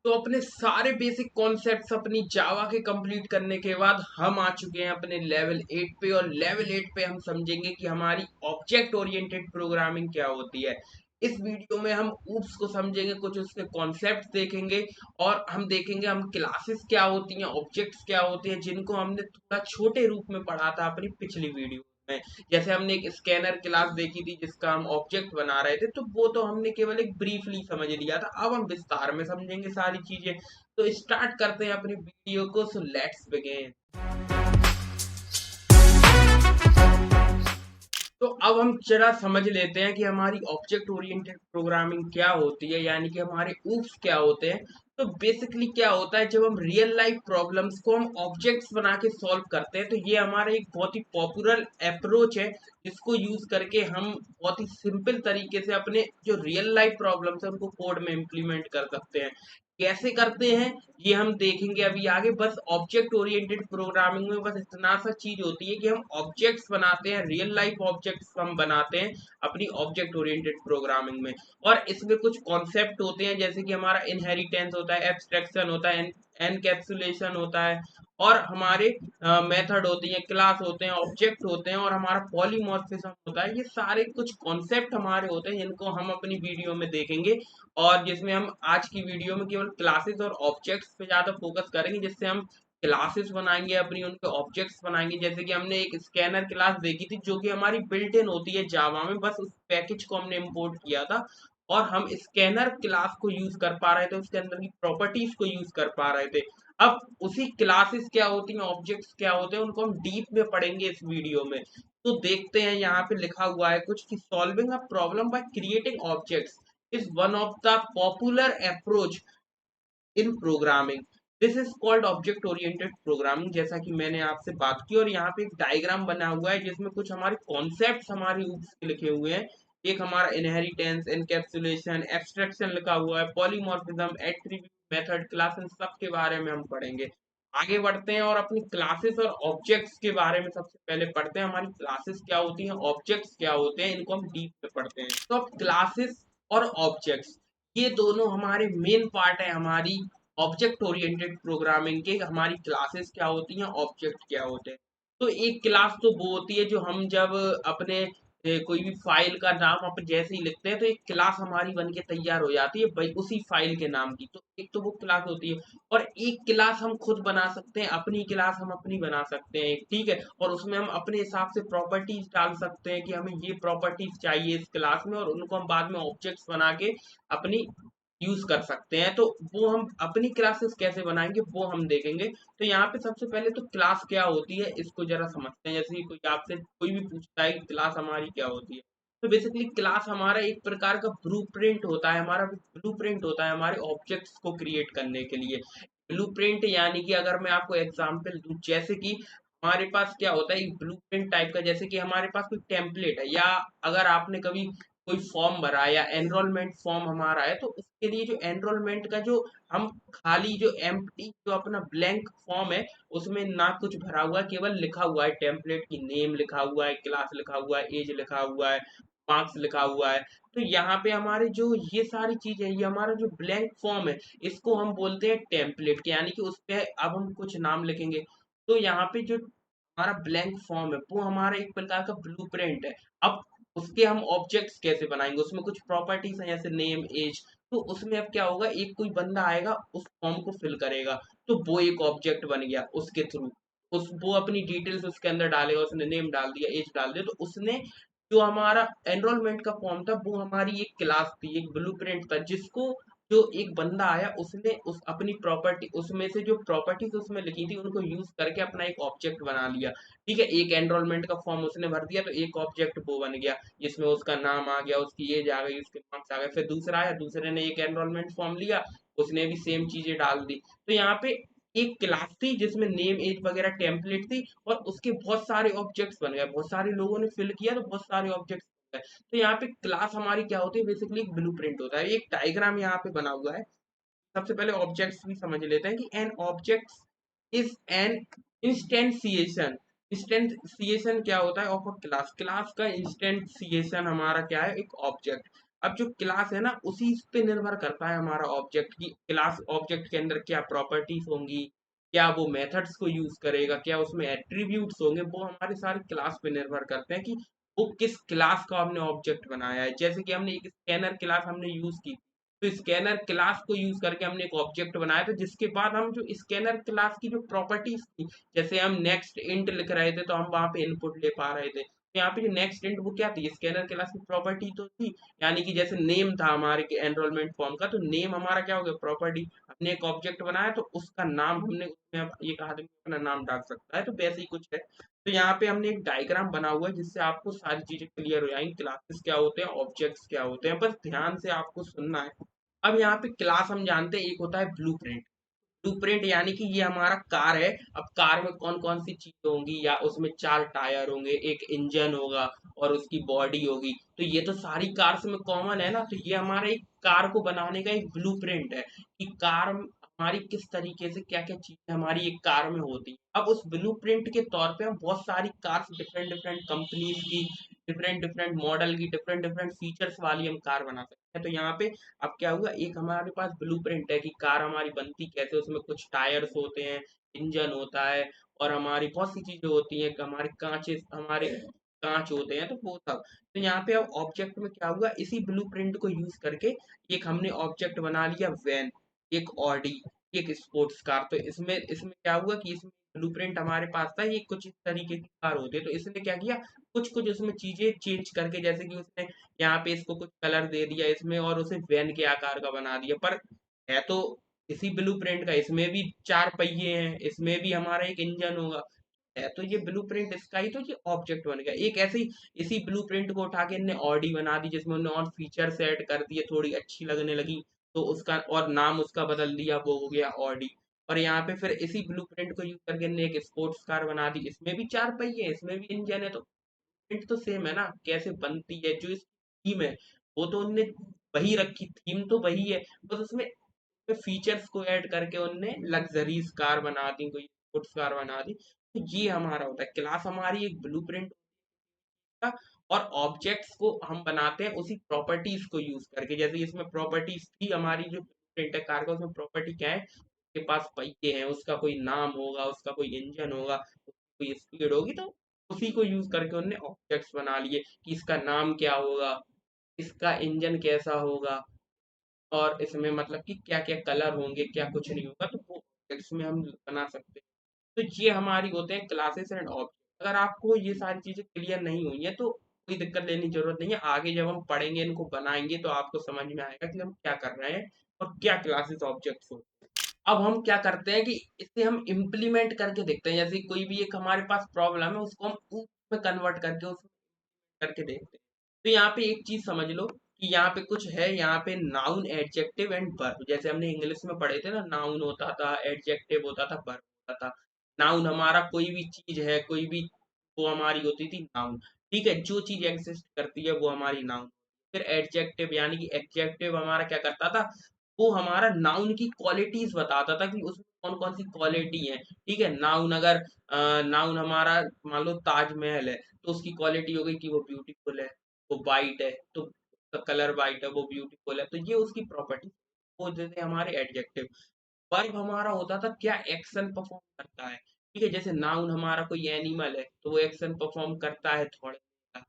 तो अपने सारे बेसिक कॉन्सेप्ट्स अपनी जावा के कंप्लीट करने के बाद हम आ चुके हैं अपने लेवल 8 पे। और लेवल 8 पे हम समझेंगे कि हमारी ऑब्जेक्ट ओरिएंटेड प्रोग्रामिंग क्या होती है। इस वीडियो में हम ऊप्स को समझेंगे, कुछ उसके कॉन्सेप्ट्स देखेंगे और हम देखेंगे हम क्लासेस क्या होती हैं, ऑब्जेक्ट्स क्या होते हैं, जिनको हमने थोड़ा छोटे रूप में पढ़ा था अपनी पिछली वीडियो में। जैसे हमने एक स्कैनर क्लास देखी थी जिसका हम ऑब्जेक्ट बना रहे थे, तो वो तो हमने केवल एक ब्रीफली समझ लिया था। अब हम विस्तार में समझेंगे सारी चीजें। तो स्टार्ट करते हैं अपनी वीडियो को। So let's begin. तो अब हम जरा समझ लेते हैं कि हमारी ऑब्जेक्ट ओरिएंटेड प्रोग्रामिंग क्या होती है, यानी कि हमारे ऊप्स क्या होते हैं। तो बेसिकली क्या होता है, जब हम रियल लाइफ प्रॉब्लम्स को हम ऑब्जेक्ट्स बना के सॉल्व करते हैं, तो ये हमारा एक बहुत ही पॉपुलर अप्रोच है जिसको यूज करके हम बहुत ही सिंपल तरीके से अपने जो रियल लाइफ प्रॉब्लम्स है उनको कोड में इम्प्लीमेंट कर सकते हैं। कैसे करते हैं ये हम देखेंगे अभी आगे। बस ऑब्जेक्ट ओरिएंटेड प्रोग्रामिंग में बस इतना सा चीज होती है कि हम ऑब्जेक्ट्स बनाते हैं, रियल लाइफ ऑब्जेक्ट्स हम बनाते हैं अपनी ऑब्जेक्ट ओरिएंटेड प्रोग्रामिंग में। और इसमें कुछ कॉन्सेप्ट होते हैं, जैसे कि हमारा इनहेरिटेंस होता है, एब्स्ट्रैक्शन होता है, एनकैप्सुलेशन होता है, और हमारे मेथड होती है, क्लास होते हैं, ऑब्जेक्ट होते हैं, और हमारा पॉलीमॉर्फिज्म होता है। ये सारे कुछ कॉन्सेप्ट हमारे होते हैं जिनको हम अपनी वीडियो में देखेंगे। और जिसमें हम आज की वीडियो में केवल क्लासेस और ऑब्जेक्ट्स पे ज्यादा फोकस करेंगे, जिससे हम क्लासेस बनाएंगे अपनी, उनके ऑब्जेक्ट्स बनाएंगे। जैसे कि हमने एक स्कैनर क्लास देखी थी जो कि हमारी बिल्ट इन होती है जावा में, बस उस पैकेज को हमने इंपोर्ट किया था और हम स्कैनर क्लास को यूज कर पा रहे थे, उसके अंदर की प्रॉपर्टीज को यूज कर पा रहे थे। अब उसी क्लासेस क्या होती हैं, ऑब्जेक्ट्स क्या होते हैं, उनको हम डीप में पढ़ेंगे इस वीडियो में। तो देखते हैं यहाँ पे लिखा हुआ है कुछ कि solving a problem by creating objects is one of the popular approach in programming. This is called object oriented programming, जैसा कि मैंने आपसे बात की। और यहाँ पे एक डायग्राम बना हुआ है जिसमें कुछ हमारे कॉन्सेप्ट्स हमारे ऊप्स के लिखे हुए हैं। एक हमारा इनहेरिटेंस, एनकैप्सुलेशन, एब्स्ट्रैक्शन लिखा हुआ है, पॉलीमॉर्फिज्म, एट्रीब्यूट, मेथड, क्लास, इन सब के बारे में हम पढ़ेंगे। आगे बढ़ते हैं और अपनी क्लासेस और ऑब्जेक्ट्स के बारे में सबसे पहले पढ़ते हैं। हमारी क्लासेस क्या होती हैं, ऑब्जेक्ट्स क्या होते हैं, इनको हम डीप में पढ़ते हैं। तो अब क्लासेस और ऑब्जेक्ट्स ये दोनों हमारे मेन पार्ट है हमारी ऑब्जेक्ट ओरिएंटेड प्रोग्रामिंग के। हमारी क्लासेस क्या होती हैं, ऑब्जेक्ट क्या होते हैं। तो एक क्लास तो वो होती है जो हम जब अपने कोई भी फाइल का नाम आप जैसे ही लिखते हैं तो एक क्लास हमारी बन के तैयार हो जाती है भाई उसी फाइल के नाम की। तो एक तो वो क्लास होती है। और एक क्लास हम खुद बना सकते हैं, अपनी क्लास हम अपनी बना सकते हैं, ठीक है। और उसमें हम अपने हिसाब से प्रॉपर्टीज डाल सकते हैं कि हमें ये प्रॉपर्टीज चाहिए इस क्लास में, और उनको हम बाद में ऑब्जेक्ट्स बना के अपनी यूज कर सकते हैं। तो वो हम अपनी क्लासेस कैसे बनाएंगे वो हम देखेंगे। तो यहाँ पे सबसे पहले तो क्लास क्या होती है इसको जरा समझते हैं। जैसे कि कोई आपसे कोई भी पूछता है कि क्लास हमारी क्या होती है, तो बेसिकली क्लास हमारा एक प्रकार का ब्लूप्रिंट होता है, हमारा ब्लूप्रिंट होता है हमारे ऑब्जेक्ट्स को क्रिएट करने के लिए। ब्लूप्रिंट यानी कि अगर मैं आपको एग्जांपल दूं, जैसे कि हमारे पास क्या होता है एक ब्लूप्रिंट टाइप का, जैसे कि हमारे पास कोई टेम्पलेट है, या अगर आपने कभी कोई फॉर्म भरा है या एनरोलमेंट फॉर्म हमारा है, तो उसके लिए जो एनरोलमेंट का जो हम खाली जो एम्प्टी जो अपना ब्लैंक फॉर्म है उसमें ना कुछ भरा हुआ है, केवल लिखा हुआ है टेम्पलेट की नेम लिखा हुआ है, क्लास लिखा हुआ है, एज लिखा हुआ है, मार्क्स लिखा हुआ है। तो यहाँ पे हमारे जो ये सारी चीजें, ये हमारा जो ब्लैंक फॉर्म है इसको हम बोलते हैं टेम्पलेट, यानी कि उस पे अब हम कुछ नाम लिखेंगे। तो यहाँ पे जो हमारा ब्लैंक फॉर्म है वो हमारा एक प्रकार का ब्लूप्रिंट है। अब उसके हम ऑब्जेक्ट्स कैसे बनाएंगे, उसमें कुछ प्रॉपर्टीज हैं जैसे नेम, एज। तो उसमें अब क्या होगा, एक कोई बंदा आएगा उस फॉर्म को फिल करेगा, तो वो एक ऑब्जेक्ट बन गया उसके थ्रू। उस वो अपनी डिटेल्स उसके अंदर डालेगा, उसने नेम डाल दिया, एज डाल दिया, तो उसने जो हमारा एनरोलमेंट का फॉर्म था वो हमारी एक क्लास थी, एक ब्लूप्रिंट था, जिसको जो एक बंदा आया उसने उस अपनी प्रॉपर्टी उसमें से जो प्रॉपर्टीज उसमें लिखी थी उनको यूज करके अपना एक ऑब्जेक्ट बना लिया। ठीक है, एक एनरोलमेंट का फॉर्म उसने भर दिया तो एक ऑब्जेक्ट वो बन गया जिसमें उसका नाम आ गया, उसकी एज आ गई, उसके मार्क्स आ गए। फिर दूसरा आया, दूसरे ने एक एनरोलमेंट फॉर्म लिया, उसने भी सेम चीजें डाल दी। तो यहाँ पे एक क्लास थी जिसमें नेम, एज वगैरह टेम्पलेट थी, और उसके बहुत सारे ऑब्जेक्ट्स बन गए, बहुत सारे लोगों ने फिल किया तो बहुत सारे ऑब्जेक्ट्स बन गए। तो यहाँ पे क्लास हमारी क्या होती है, बेसिकली एक ब्लूप्रिंट होता है। एक डायग्राम यहाँ पे बना हुआ है। सबसे पहले ऑब्जेक्ट्स भी समझ लेते हैं कि एन ऑब्जेक्ट इज एन इंस्टेंसिएशन। इंस्टेंसिएशन क्या होता है ऑफ अ क्लास, क्लास का इंस्टेंसिएशन हमारा क्या है, एक ऑब्जेक्ट। अब जो क्लास है ना उसी पे निर्भर करता है हमारा ऑब्जेक्ट की क्लास ऑब्जेक्ट के अंदर क्या प्रॉपर्टीज होंगी, क्या वो मेथड्स को यूज करेगा, क्या उसमें एट्रीब्यूट्स होंगे, वो हमारे सारे क्लास पे निर्भर करते हैं कि वो किस क्लास का हमने ऑब्जेक्ट बनाया है। जैसे कि हमने एक स्कैनर क्लास हमने यूज की, तो स्कैनर क्लास को यूज करके हमने एक ऑब्जेक्ट बनाया था, जिसके बाद हम जो स्कैनर क्लास की जो प्रॉपर्टीज थी, जैसे हम नेक्स्ट इंट लिख रहे थे तो हम वहां पे इनपुट ले पा रहे थे, तो यहाँ पे जो नेक्स्ट इंट वो क्या थी, स्कैनर क्लास की प्रॉपर्टी तो थी। यानी कि जैसे नेम था हमारे एनरोलमेंट फॉर्म का, तो नेम हमारा क्या हो गया, प्रॉपर्टी। हमने एक ऑब्जेक्ट बनाया तो उसका नाम हमने उसमें, अब एक आदमी अपना नाम डाल सकता है, तो वैसे ही कुछ है। तो यहाँ पे हमने एक डायग्राम बना हुआ है जिससे आपको सारी चीजें क्लियर हो जाएंगी, क्लासेस क्या होते हैं, ऑब्जेक्ट्स क्या होते हैं, बस ध्यान से आपको सुनना है। अब यहाँ पे क्लास हम जानते हैं, एक होता है ब्लूप्रिंट। ब्लूप्रिंट यानी कि ये हमारा कार है। अब कार में कौन कौन सी चीजें होंगी, या उसमें 4 टायर होंगे, एक इंजन होगा और उसकी बॉडी होगी, तो ये तो सारी कार्स में कॉमन है ना। तो ये हमारे एक कार को बनाने का एक ब्लूप्रिंट है कि कार हमारी किस तरीके से क्या क्या चीजें हमारी एक कार में होती है। अब उस ब्लूप्रिंट के तौर पे हम बहुत सारी कार्स, डिफरेंट डिफरेंट कंपनीज की, डिफरेंट डिफरेंट मॉडल की, डिफरेंट डिफरेंट फीचर्स वाली हम कार बना सकते हैं। तो यहाँ पे अब क्या हुआ, एक हमारे पास ब्लूप्रिंट है कि कार हमारी बनती कैसे, उसमें कुछ टायर्स होते हैं, इंजन होता है, और हमारी बहुत सी चीजें होती हैं, हमारे कांचे, हमारे कांच होते हैं, तो वो सब। तो यहाँ पे अब ऑब्जेक्ट में क्या हुआ, इसी ब्लूप्रिंट को यूज करके एक हमने ऑब्जेक्ट बना लिया वैन, एक ऑडी, एक स्पोर्ट्स कार। तो इसमें इसमें क्या हुआ कि इसमें ब्लूप्रिंट हमारे पास था, ये कुछ इस तरीके की कार होती है। तो इसने क्या किया, कुछ कुछ उसमें चीजें चेंज करके, जैसे कि उसने यहाँ पे इसको कुछ कलर दे दिया इसमें, और उसे वैन के आकार का बना दिया। पर है तो इसी ब्लूप्रिंट का, इसमें भी 4 पहिए हैं, इसमें भी हमारा एक इंजन होगा, है तो ये ब्लूप्रिंट इसका ही, तो ये ऑब्जेक्ट बन गया। एक ऐसे ही इसी ब्लूप्रिंट को उठा के इनने ऑडी बना दी, जिसमें उन्होंने और फीचर्स ऐड कर दिए, थोड़ी अच्छी लगने लगी, तो उसका और नाम उसका बदल दिया, वो हो गया ऑडी। और यहाँ पे फिर इसी ब्लूप्रिंट को यूज करके इनने एक स्पोर्ट्स कार बना दी, इसमें भी 4 पहिए, इसमें भी इंजन है। तो प्रिंट तो सेम है ना, कैसे बनती है, जो इसकी थीम है वो तो उनने वही रखी, थीम तो वही है, बस उसमें फीचर्स को ऐड करके उनने लग्जरीज कार बना दी, कोई स्पोर्ट्स कार बना दी। तो ये हमारा होता है क्लास, हमारी एक ब्लूप्रिंट का। और ऑब्जेक्ट्स को हम बनाते हैं उसी प्रॉपर्टीज को यूज करके, जैसे इसमें प्रॉपर्टीज थी हमारी जो प्रिंटर कार का, उसमें प्रॉपर्टी क्या है, उसके पास पहिए हैं, उसका कोई नाम होगा, उसका कोई इंजन होगा, उसकी कोई स्पीड होगी, तो उसी को यूज करके उन्होंने ऑब्जेक्ट्स बना लिए कि इसका नाम क्या होगा, इसका इंजन कैसा होगा, और इसमें मतलब कि क्या क्या कलर होंगे, क्या कुछ नहीं होगा, तो वो ऑब्जेक्ट्स में हम बना सकते हैं। तो ये हमारी होते हैं क्लासेस एंड ऑब्जेक्ट। अगर आपको ये सारी चीजें क्लियर नहीं हुई है तो कोई दिक्कत लेने की जरूरत नहीं है, आगे जब हम पढ़ेंगे, इनको बनाएंगे, तो आपको समझ में आएगा कि हम क्या कर रहे हैं और क्या क्लासेस ऑब्जेक्ट्स होते हैं। अब हम क्या करते हैं कि इसे हम इम्प्लीमेंट करके देखते हैं, जैसे कोई भी एक हमारे पास प्रॉब्लम है, उसको हम उसमें कन्वर्ट करके उसमें करके देखते हैं। तो यहाँ पे एक चीज समझ लो कि यहाँ पे कुछ है, यहाँ पे नाउन, एडजेक्टिव एंड वर्ब, जैसे हमने इंग्लिश में पढ़े थे ना, नाउन होता था, एडजेक्टिव होता था, वर्ब होता था। नाउन हमारा कोई भी चीज है, कोई भी, वो हमारी होती थी नाउन। ठीक है, जो चीज एग्जिस्ट करती है वो हमारी नाउन। फिर एडजेक्टिव यानी कि एडजेक्टिव हमारा क्या करता था, वो हमारा नाउन की क्वालिटीज बताता था कि उसमें कौन कौन सी क्वालिटी है। ठीक है, नाउन अगर नाउन हमारा मान लो ताजमहल है, तो उसकी क्वालिटी हो गई कि वो ब्यूटीफुल है, वो वाइट है, तो उसका कलर वाइट है, वो ब्यूटीफुल है, तो ये उसकी प्रॉपर्टी, वो देते हैं हमारे एडजेक्टिव। वर्ब हमारा होता था क्या, एक्शन परफॉर्म करता है। ठीक है, जैसे नाउन हमारा कोई एनिमल है, तो वो एक्शन परफॉर्म करता है थोड़ा सा।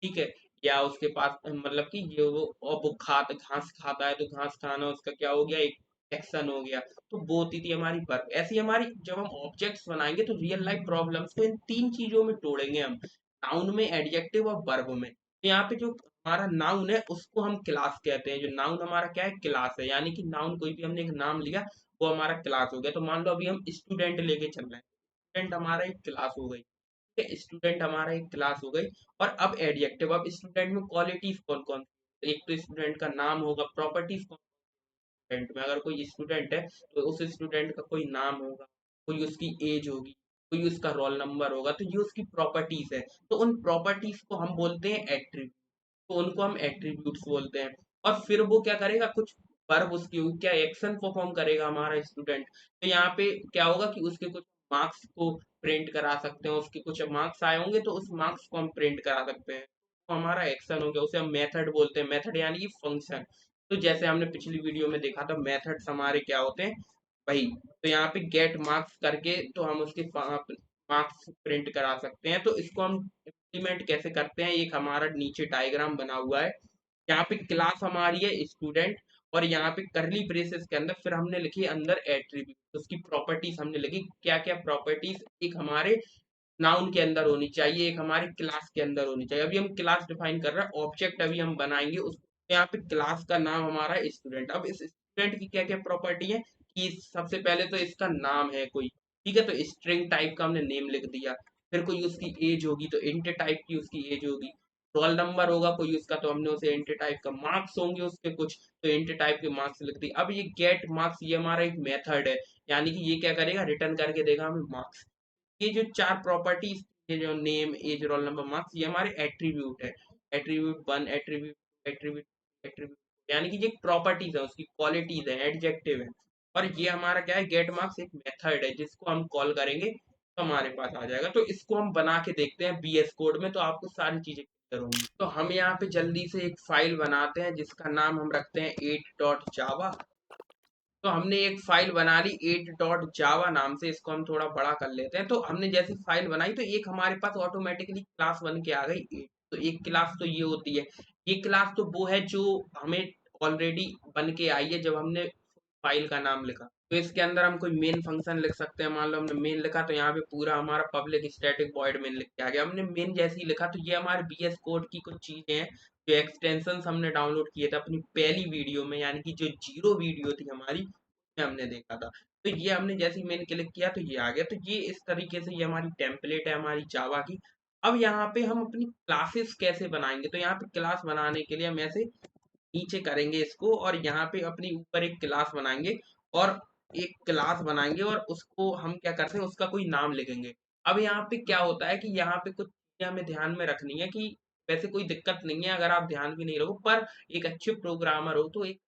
ठीक है, या उसके पास मतलब कि ये वो, और वो घास खाता है, तो घास खाना उसका क्या हो गया, एक एक्शन हो गया। तो वो होती थी हमारी वर्ब। ऐसी हमारी जब हम ऑब्जेक्ट्स बनाएंगे तो रियल लाइफ प्रॉब्लम्स को इन 3 चीजों में तोड़ेंगे हम, नाउन में, एडजेक्टिव और वर्ब में। तो यहाँ पे जो हमारा नाउन है उसको हम क्लास कहते हैं, जो नाउन हमारा क्या है, क्लास है। यानी कि नाउन कोई भी हमने एक नाम लिया, वो हमारा क्लास हो गया। तो मान लो अभी हम स्टूडेंट लेके चल रहे हैं, स्टूडेंट हमारा एक क्लास हो गई। ठीक है, स्टूडेंट हमारा एक क्लास हो गई। और अब एडजेक्टिव, अब स्टूडेंट में क्वालिटीज कौन कौन, एक तो स्टूडेंट का नाम होगा, प्रॉपर्टीज कौन, स्टूडेंट में अगर कोई स्टूडेंट है तो उस स्टूडेंट का कोई नाम होगा, कोई उसकी एज होगी, कोई उसका रोल नंबर होगा, तो ये उसकी प्रॉपर्टीज है। तो उन प्रॉपर्टीज को हम बोलते हैं एट्रीब्यूट, तो उनको हम एट्रीब्यूट्स बोलते हैं। और फिर वो क्या करेगा, कुछ वर्ब उसकी होगी, क्या एक्शन परफॉर्म करेगा हमारा स्टूडेंट। तो यहाँ पे क्या होगा कि उसके कुछ मार्क्स को प्रिंट करा सकते हैं, उसके कुछ मार्क्स आए होंगे तो उस मार्क्स को हम प्रिंट करा सकते हैं, वो हमारा एक्शन हो गया, उसे हम मेथड बोलते हैं। मेथड यानी कि फंक्शन। तो जैसे हमने पिछली वीडियो में देखा था, मेथड्स हमारे क्या होते हैं भाई। तो यहाँ पे गेट मार्क्स करके तो हम उसके मार्क्स प्रिंट करा सकते हैं। तो इसको हम इम्प्लीमेंट कैसे करते हैं, एक हमारा नीचे डायग्राम बना हुआ है। यहाँ पे क्लास हमारी है स्टूडेंट, और यहाँ पे करली ब्रेसेस के अंदर फिर हमने लिखी अंदर एट्रीब्यूट, उसकी प्रॉपर्टीज हमने लिखी, क्या क्या प्रॉपर्टीज एक हमारे नाउन के अंदर होनी चाहिए, एक हमारी क्लास के अंदर होनी चाहिए। अभी हम क्लास डिफाइन कर रहे हैं, ऑब्जेक्ट अभी हम बनाएंगे उस। यहाँ पे क्लास का नाम हमारा स्टूडेंट। अब इस स्टूडेंट की क्या क्या प्रॉपर्टी है कि सबसे पहले तो इसका नाम है कोई, ठीक है, तो स्ट्रिंग टाइप का हमने नेम लिख दिया। फिर कोई उसकी एज होगी तो इंट टाइप की उसकी एज होगी। रोल नंबर होगा कोई उसका, तो हमने उसे इंट टाइप का। मार्क्स होंगे उसके कुछ, तो इंट टाइप के मार्क्स लिख दिए। अब ये गेट मार्क्स ये हमारा एक मेथड है, यानी कि ये क्या करेगा, रिटर्न करके देगा हमें मार्क्स। ये जो चार प्रॉपर्टीज, ये जो name age roll number marks, ये हमारे एट्रीब्यूट है। Attribute one, attribute attribute attribute, यानी कि ये प्रॉपर्टीज है, उसकी क्वालिटीज है, एडजेक्टिव है। और ये हमारा क्या है, गेट मार्क्स एक मेथड है जिसको हम कॉल करेंगे तो हमारे पास आ जाएगा। तो इसको हम बना के देखते हैं बीएस कोड में, तो आपको सारी चीजें क्लियर होंगी। तो हम यहाँ पे जल्दी से एक फाइल बनाते हैं जिसका नाम हम रखते हैं 8.java। तो हमने एक फाइल बना ली 8.java नाम से, इसको हम थोड़ा बड़ा कर लेते हैं। तो हमने जैसी फाइल बनाई तो एक हमारे पास ऑटोमेटिकली क्लास बन के आ गई 8। तो एक क्लास तो ये होती है, ये क्लास तो वो है जो हमें ऑलरेडी बन के आई है जब हमने फाइल का नाम लिखा। तो इसके अंदर हम कोई मेन फंक्शन लिख सकते हैं। मान लो हमने मेन लिखा तो यहाँ पे पूरा हमारा पब्लिक स्टैटिक वॉइड मेन लिख के आ गया। हमने मेन जैसे ही लिखा, तो ये हमारे बीएस कोड की कुछ चीजें हैं जो एक्सटेंशन हमने डाउनलोड किए थे अपनी पहली वीडियो में, यानी कि जो जीरो वीडियो थी हमारी, हमने देखा था। तो ये हमने जैसे ही मैंने क्लिक किया तो ये आ गया। तो ये इस तरीके से ये हमारी टेम्पलेट है हमारी जावा की। अब यहाँ पे हम अपनी क्लासेस कैसे बनाएंगे, तो यहाँ पे क्लास बनाने के लिए हम ऐसे नीचे करेंगे इसको, और यहाँ पे अपनी ऊपर एक क्लास बनाएंगे, और एक क्लास बनाएंगे और उसको हम क्या करते हैं, उसका कोई नाम लिखेंगे। अब यहाँ पे क्या होता है कि यहाँ पे कुछ चीजें हमें ध्यान में रखनी है कि वैसे कोई दिक्कत नहीं है अगर आप ध्यान भी नहीं रखो, पर एक अच्छे प्रोग्रामर हो तो एक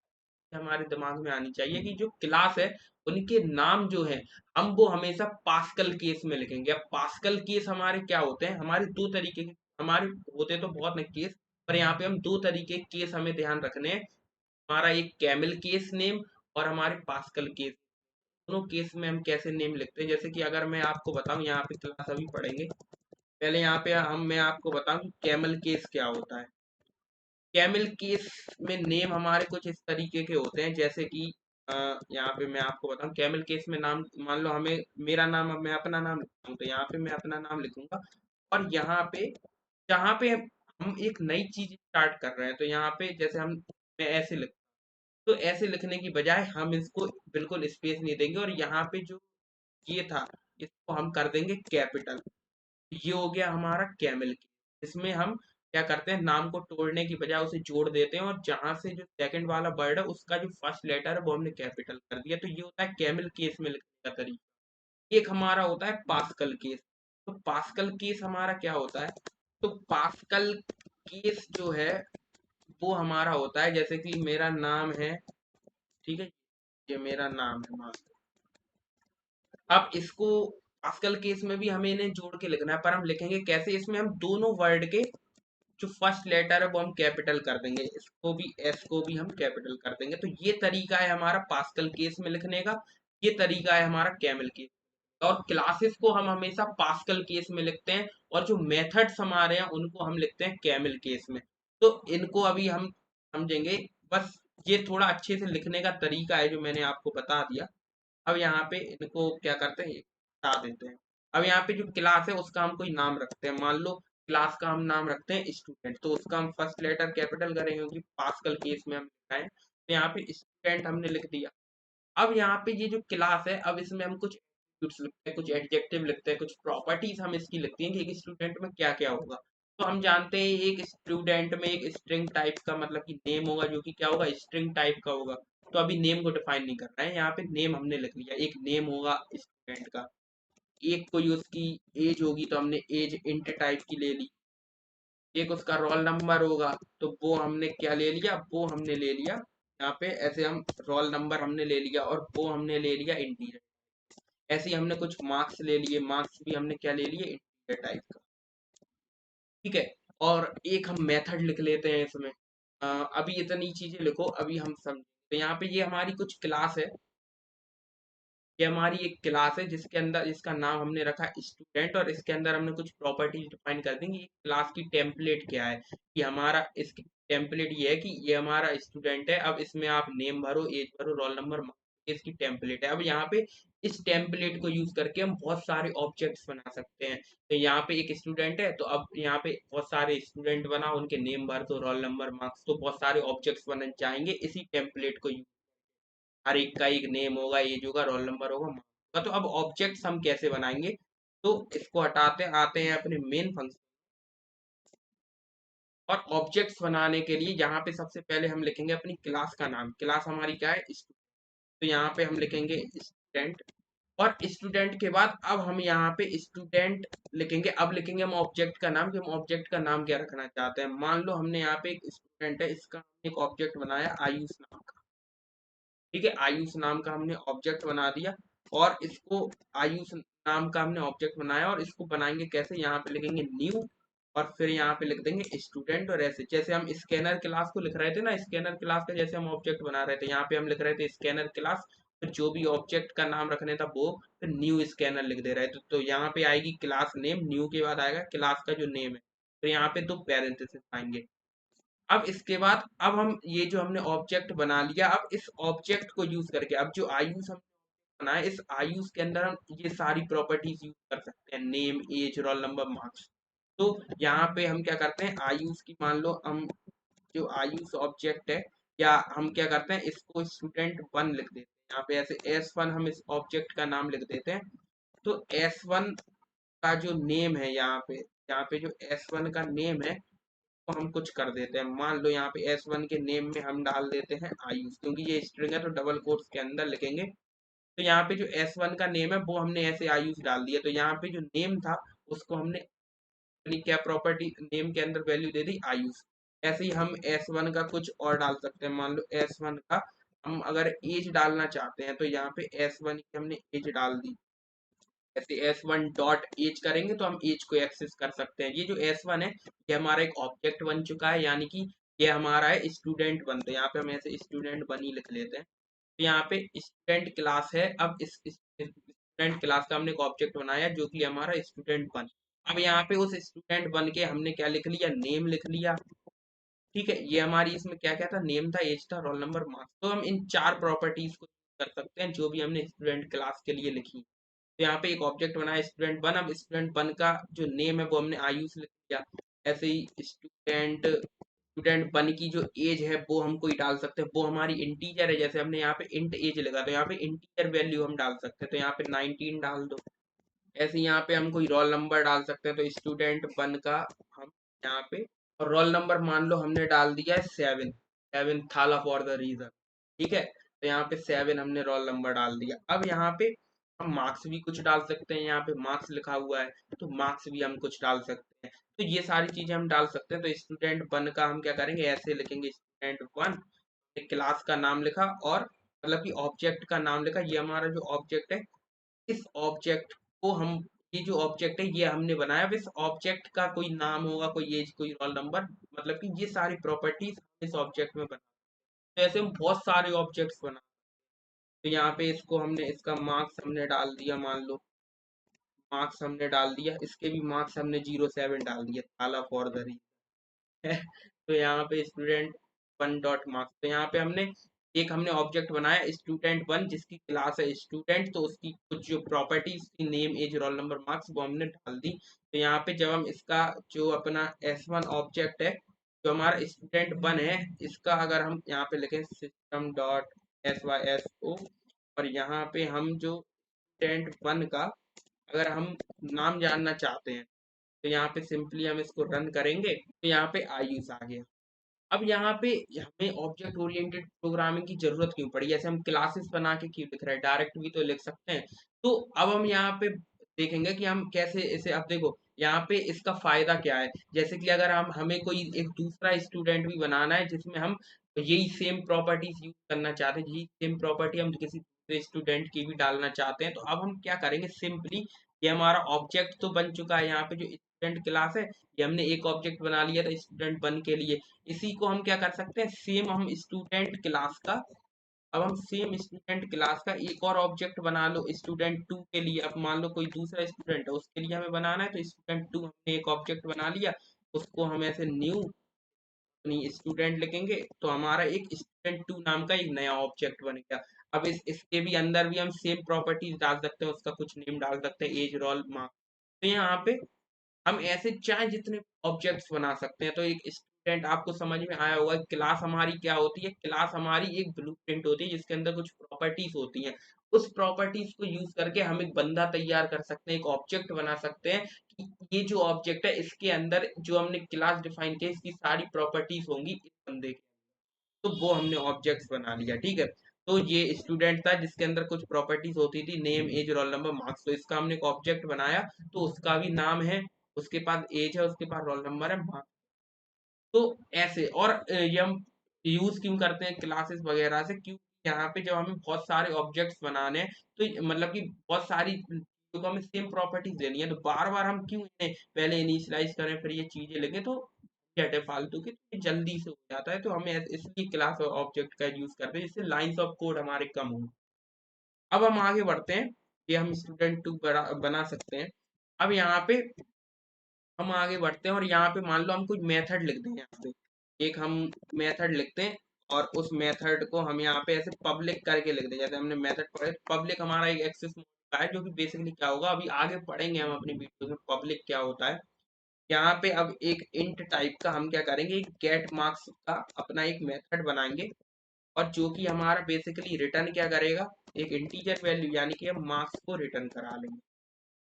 हमारे दिमाग में आनी चाहिए कि जो क्लास है उनके नाम जो है हम वो हमेशा पास्कल केस में लिखेंगे। अब पास्कल केस हमारे क्या होते हैं, हमारे दो तरीके के हमारे होते तो बहुत न केस, पर यहाँ पे हम दो तरीके के केस हमें ध्यान रखने हैं। हमारा एक कैमल केस नेम और हमारे पास्कल केस। दोनों केस में हम कैसे नेम लिखते हैं, जैसे कि अगर मैं आपको बताऊं, यहाँ पे क्लास अभी पढ़ेंगे, पहले यहाँ पे हम मैं आपको बताऊं कि कैमल केस क्या होता है। कैमल केस में नेम हमारे कुछ इस तरीके के होते हैं, जैसे कि यहाँ पे मैं आपको बताऊं, कैमल केस में नाम, मान लो हमें मेरा नाम, अब मैं अपना नाम लिखता हूँ तो यहाँ पे मैं अपना नाम लिखूंगा। और यहाँ पे जहाँ पे हम एक नई चीज स्टार्ट कर रहे हैं, तो यहाँ पे जैसे हम मैं ऐसे लिख, तो ऐसे लिखने की बजाय हम इसको बिल्कुल स्पेस नहीं देंगे, और यहाँ पे जो ये था इसको हम कर देंगे कैपिटल। ये हो गया हमारा कैमल की। इसमें हम क्या करते हैं, नाम को तोड़ने की बजाय उसे जोड़ देते हैं, और जहां से जो सेकंड वाला वर्ड है उसका जो फर्स्ट लेटर है वो हमने कैपिटल कर दिया। तो ये होता है कैमल केस में लिखने का तरीका। एक हमारा होता है पास्कल केस। तो पास्कल केस हमारा क्या होता है, तो पास्कल केस जो है वो हमारा होता है, जैसे कि मेरा नाम है, ठीक है, ये मेरा नाम है मास्टर। अब इसको पास्कल केस में भी हमें इन्हें जोड़ के लिखना है, पर हम लिखेंगे कैसे, इसमें हम दोनों वर्ड के जो फर्स्ट लेटर है वो हम कैपिटल कर देंगे, इसको भी एस को भी हम कैपिटल कर देंगे। तो ये तरीका है हमारा पास्कल केस में लिखने का, ये तरीका है हमारा कैमल केस। और क्लासेस को हम हमेशा पास्कल केस में लिखते हैं, और जो मेथड्स हमारे हैं उनको हम लिखते हैं कैमल केस में। तो इनको अभी हम समझेंगे, बस ये थोड़ा अच्छे से लिखने का तरीका है जो मैंने आपको बता दिया। अब यहाँ पे इनको क्या करते हैं, हटा देते हैं। अब यहाँ पे जो क्लास है उसका हम कोई नाम रखते हैं, मान लो क्लास का हम नाम रखते हैं स्टूडेंट, तो उसका हम फर्स्ट लेटर कैपिटल करेंगे क्योंकि पास्कल केस में हम लिखा है। तो यहाँ पे स्टूडेंट हमने लिख दिया। अब यहाँ पे ये जो क्लास है, अब इसमें हम कुछ attributes लिखते हैं, कुछ एडजेक्टिव लिखते हैं, कुछ प्रॉपर्टीज हम इसकी लिखती हैं कि एक स्टूडेंट में क्या क्या होगा। तो हम जानते हैं एक स्टूडेंट में एक स्ट्रिंग टाइप का मतलब कि नेम होगा, जो कि क्या होगा, स्ट्रिंग टाइप का होगा। तो अभी नेम को डिफाइन नहीं कर रहे हैं, यहाँ पे नेम हमने लिख लिया, एक नेम होगा स्टूडेंट का। एक कोई उसकी एज होगी तो हमने एज इंट टाइप की ले ली। एक उसका रोल नंबर होगा, तो वो हमने क्या ले लिया, वो हमने ले लिया यहाँ पे ऐसे, हम रोल नंबर हमने ले लिया और वो हमने ले लिया इंटीजर। ऐसे ही हमने कुछ मार्क्स ले लिए, मार्क्स भी हमने क्या ले लिए, इंटीजर टाइप का, ठीक है। और एक हम मेथड लिख लेते हैं इसमें। अभी इतनी चीजें लिखो, अभी हम समझ। तो यहाँ पे ये हमारी कुछ क्लास है, ये हमारी एक क्लास है जिसके अंदर, इसका नाम हमने रखा स्टूडेंट, और इसके अंदर हमने कुछ प्रॉपर्टीज डिफाइन कर दी कि क्लास की टेम्पलेट क्या है। कि हमारा इसकी टेम्पलेट ये है कि ये हमारा स्टूडेंट है, अब इसमें आप नेम भरो, एज भरो, रोल नंबर, इसकी टेम्पलेट है। अब यहाँ पे इस टेम्पलेट को यूज करके हम बहुत सारे ऑब्जेक्ट्स बना सकते हैं। तो यहाँ पे एक स्टूडेंट है, तो अब यहाँ पे बहुत सारे स्टूडेंट बनाओ, उनके नेम भर दो, रोल नंबर, मार्क्स, तो बहुत सारे ऑब्जेक्ट्स बनने चाहेंगे इसी टेम्पलेट को। हर एक का एक नेम होगा, एज होगा, रोल नंबर होगा, marks होगा। तो अब ऑब्जेक्ट्स हम कैसे बनाएंगे? तो इसको हटाते आते हैं अपने मेन फंक्शन। और ऑब्जेक्ट्स बनाने के लिए यहाँ पे सबसे पहले हम लिखेंगे अपनी क्लास का नाम। क्लास हमारी क्या है? स्टूडेंट। तो यहाँ पे हम लिखेंगे स्टूडेंट। और स्टूडेंट के बाद अब हम यहाँ पे स्टूडेंट लिखेंगे। अब लिखेंगे हम ऑब्जेक्ट का नाम, कि हम ऑब्जेक्ट का नाम क्या रखना चाहते हैं। मान लो हमने यहाँ पे एक स्टूडेंट है, इसका हमने एक ऑब्जेक्ट बनाया आयुष नाम का। ठीक है, आयुष नाम का हमने ऑब्जेक्ट बना दिया। और इसको आयुष नाम का हमने ऑब्जेक्ट बनाया, और इसको बनाएंगे कैसे? यहाँ पे लिखेंगे न्यू, और फिर यहाँ पे लिख देंगे स्टूडेंट। और ऐसे जैसे हम स्कैनर क्लास को लिख रहे थे ना, स्कैनर क्लास का जैसे हम ऑब्जेक्ट बना रहे थे, यहाँ पे हम लिख रहे थे स्कैनर क्लास, फिर जो भी ऑब्जेक्ट का नाम रखने था वो, फिर न्यू स्कैनर लिख दे रहे थे। तो यहाँ पे आएगी क्लास नेम, न्यू के बाद आएगा क्लास का जो नेम है। तो यहाँ पे दो पैरेंथेसिस आएंगे। अब इसके बाद अब हम ये जो हमने ऑब्जेक्ट बना लिया, अब इस ऑब्जेक्ट को यूज करके, अब जो आयुष हम बनाए, इस आयुष के अंदर हम ये सारी प्रॉपर्टीज यूज कर सकते हैं, name, age, roll number, marks. तो यहाँ पे हम क्या करते हैं, आयुष की मान लो हम जो आयुष ऑब्जेक्ट है, या हम क्या करते हैं, इसको स्टूडेंट वन लिख देते हैं। यहाँ पे ऐसे S1 हम इस ऑब्जेक्ट का नाम लिख देते हैं। तो S1 का जो नेम है, यहाँ पे जो S1 का नेम है, तो हम कुछ कर देते हैं। मान लो यहाँ पे S1 के नेम में हम डाल देते हैं आयुष, क्योंकि ये स्ट्रिंग है तो डबल कोट्स के अंदर लिखेंगे। तो यहाँ पे जो S1 का नेम है वो हमने ऐसे आयुष डाल दिया। तो यहाँ पे जो नेम था उसको हमने अपनी क्या प्रॉपर्टी, नेम के अंदर वैल्यू दे दी आयुष। ऐसे ही हम S1 का कुछ और डाल सकते हैं। मान लो S1 का हम अगर एज डालना चाहते हैं, तो यहाँ पे S1 की हमने एज डाल दी। ऐसे S1 डॉट एज करेंगे तो हम एज को एक्सेस कर सकते हैं। ये जो S1 है, ये हमारा एक ऑब्जेक्ट बन चुका है, यानी कि ये हमारा है स्टूडेंट वन। तो यहाँ पे हम ऐसे स्टूडेंट वन ही लिख लेते हैं। तो यहाँ पे स्टूडेंट क्लास है। अब इस स्टूडेंट क्लास का हमने एक ऑब्जेक्ट बनाया जो कि हमारा स्टूडेंट वन। अब यहाँ पे उस स्टूडेंट वन के हमने क्या लिख लिया, नेम लिख लिया। ठीक है, ये हमारी इसमें क्या क्या था, नेम था, एज था, रोल नंबर, मार्क्स। तो हम इन चार प्रॉपर्टीज को कर सकते हैं जो भी हमने स्टूडेंट क्लास के लिए लिखी। तो यहाँ पे एक ऑब्जेक्ट बनाया स्टूडेंट वन। अब स्टूडेंट वन का जो नेम है वो हमने आयुष लिख दिया। ऐसे ही स्टूडेंट स्टूडेंट वन की जो एज है वो हम कोई डाल सकते हैं, वो हमारी इंटीजर है। जैसे हमने यहाँ पे इंट एज लगा, तो यहाँ पे इंटीजर वैल्यू हम डाल सकते हैं। तो यहाँ पे 19 डाल दो। ऐसे यहाँ पे हम कोई रोल नंबर डाल सकते हैं। तो स्टूडेंट वन का हम यहाँ पे, और रोल नंबर मान लो हमने डाल दिया है 7, 7 थाला फॉर द रीजन। ठीक है, तो यहाँ पे 7 हमने रोल नंबर डाल दिया। अब यहाँ पे हम मार्क्स भी कुछ डाल सकते हैं, यहाँ पे मार्क्स लिखा हुआ है तो मार्क्स भी हम कुछ डाल सकते हैं। तो ये सारी चीजें हम डाल सकते हैं। तो स्टूडेंट वन का हम क्या करेंगे, ऐसे लिखेंगे स्टूडेंट वन, क्लास का नाम लिखा, और मतलब कि ऑब्जेक्ट का नाम लिखा। ये हमारा जो ऑब्जेक्ट है, इस ऑब्जेक्ट को हम, ये जो ऑब्जेक्ट है ये हमने बनाया। अब इस ऑब्जेक्ट का कोई नाम होगा, कोई एज, कोई रोल नंबर, मतलब कि ये सारी प्रॉपर्टीज इस ऑब्जेक्ट में बना। तो ऐसे हम बहुत सारे ऑब्जेक्ट्स बना। तो यहाँ पे इसको हमने, इसका मार्क्स हमने डाल दिया, मान लो मार्क्स हमने डाल दिया, इसके भी मार्क्स हमने 07 डाल दिया, ताला फॉर द है। तो यहाँ पे स्टूडेंट वन डॉट मार्क्स। तो यहाँ पे हमने एक हमने ऑब्जेक्ट बनाया स्टूडेंट वन, जिसकी क्लास है स्टूडेंट। तो उसकी कुछ जो प्रॉपर्टीज की, name, age, roll number, marks, वो हमने डाल दी। तो यहाँ पे जब हम इसका जो अपना S1 ऑब्जेक्ट है, जो हमारा स्टूडेंट वन है, इसका अगर हम यहाँ पे लिखें सिस्टम डॉट SYSO, और यहाँ पे हम जो स्टूडेंट वन का अगर हम नाम जानना चाहते हैं, तो यहाँ पे सिंपली हम इसको रन करेंगे तो यहाँ पे आयुष आ गया। अब यहाँ पे हमें ऑब्जेक्ट ओरिएंटेड प्रोग्रामिंग की जरूरत क्यों पड़ी? जैसे हम क्लासेस बना के क्यों लिख रहे हैं, डायरेक्ट भी तो लिख सकते हैं। तो अब हम यहाँ पे देखेंगे कि हम कैसे इसे, अब देखो यहाँ पे इसका फायदा क्या है। जैसे कि अगर हम, हमें कोई एक दूसरा स्टूडेंट भी बनाना है जिसमें हम यही सेम प्रॉपर्टीज यूज करना चाहते हैं, यही सेम प्रॉपर्टी हम किसी दूसरे स्टूडेंट की भी डालना चाहते हैं, तो अब हम क्या करेंगे, सिंपली ये हमारा ऑब्जेक्ट तो बन चुका है यहाँ पे जो स्टूडेंट क्लास है, ये हमने एक ऑब्जेक्ट बना लिया था स्टूडेंट वन के लिए। इसी को हम क्या कर सकते हैं, सेम हम स्टूडेंट क्लास का, अब हम सेम स्टूडेंट क्लास का एक और ऑब्जेक्ट बना लो स्टूडेंट टू के लिए। अब मान लो कोई दूसरा स्टूडेंट है, उसके लिए हमें बनाना है, तो स्टूडेंट टू हमने एक ऑब्जेक्ट बना लिया, उसको हम ऐसे न्यू स्टूडेंट लिखेंगे, तो हमारा एक स्टूडेंट टू नाम का एक नया ऑब्जेक्ट बन गया। अब इसके भी अंदर भी हम सेम प्रॉपर्टीज डाल सकते हैं, उसका कुछ नेम डाल सकते हैं, एज, रोल, मार्क्स। तो यहाँ पे हम ऐसे चाहे जितने ऑब्जेक्ट्स बना सकते हैं। तो एक स्टूडेंट, आपको समझ में आया होगा क्लास हमारी क्या होती है, क्लास हमारी एक ब्लूप्रिंट होती है जिसके अंदर कुछ प्रॉपर्टीज होती हैं। उस प्रॉपर्टीज को यूज करके हम एक बंदा तैयार कर सकते हैं, एक ऑब्जेक्ट बना सकते हैं कि ये जो ऑब्जेक्ट है इसके अंदर जो हमने क्लास डिफाइन किया इसकी सारी प्रॉपर्टीज होंगी इस बंदे के। तो वो हमने ऑब्जेक्ट्स बना लिया, ठीक है। तो ये स्टूडेंट था जिसके अंदर कुछ प्रॉपर्टीज होती थी, name, age, roll number, marks. तो इसका हमने एक ऑब्जेक्ट बनाया, तो उसका भी नाम है, उसके पास एज है, उसके पास रोल नंबर है, मार्क्स। तो ऐसे, और ये हम यूज क्यों करते हैं क्लासेस वगैरह से, क्यों, यहाँ पे जब हमें बहुत सारे ऑब्जेक्ट्स बनाने हैं, तो मतलब कि बहुत सारी चीजों को हमें सेम प्रॉपर्टीज देनी है, तो बार बार हम क्यों इन्हें पहले इनिशियलाइज करें फिर ये चीजें लिखें, तो झट है फालतू की, तो ये जल्दी से हो जाता है। तो हमें इसलिए क्लास और ऑब्जेक्ट का यूज करते हैं, जिससे लाइंस ऑफ कोड हमारे कम हो। अब हम आगे बढ़ते हैं, ये हम स्टूडेंट टू बना सकते हैं। अब यहाँ पे हम आगे बढ़ते हैं, और यहाँ पे मान लो हम कुछ मेथड लिख दें, यहाँ पे एक हम मेथड लिखते हैं, और उस मेथड को हम यहाँ पे ऐसे पब्लिक करके लिख दें, जैसे हमने मेथड पढ़े। पब्लिक हमारा एक एक्सेस का है, जो कि बेसिकली क्या होगा अभी आगे पढ़ेंगे हम अपनी वीडियो में, पब्लिक क्या होता है। यहाँ पे अब एक इंट टाइप का हम क्या करेंगे, गेट मार्क्स का अपना एक मेथड बनाएंगे, और जो कि हमारा बेसिकली रिटर्न क्या करेगा, एक इंटीजर वैल्यू, यानी कि हम मार्क्स को रिटर्न करा लेंगे।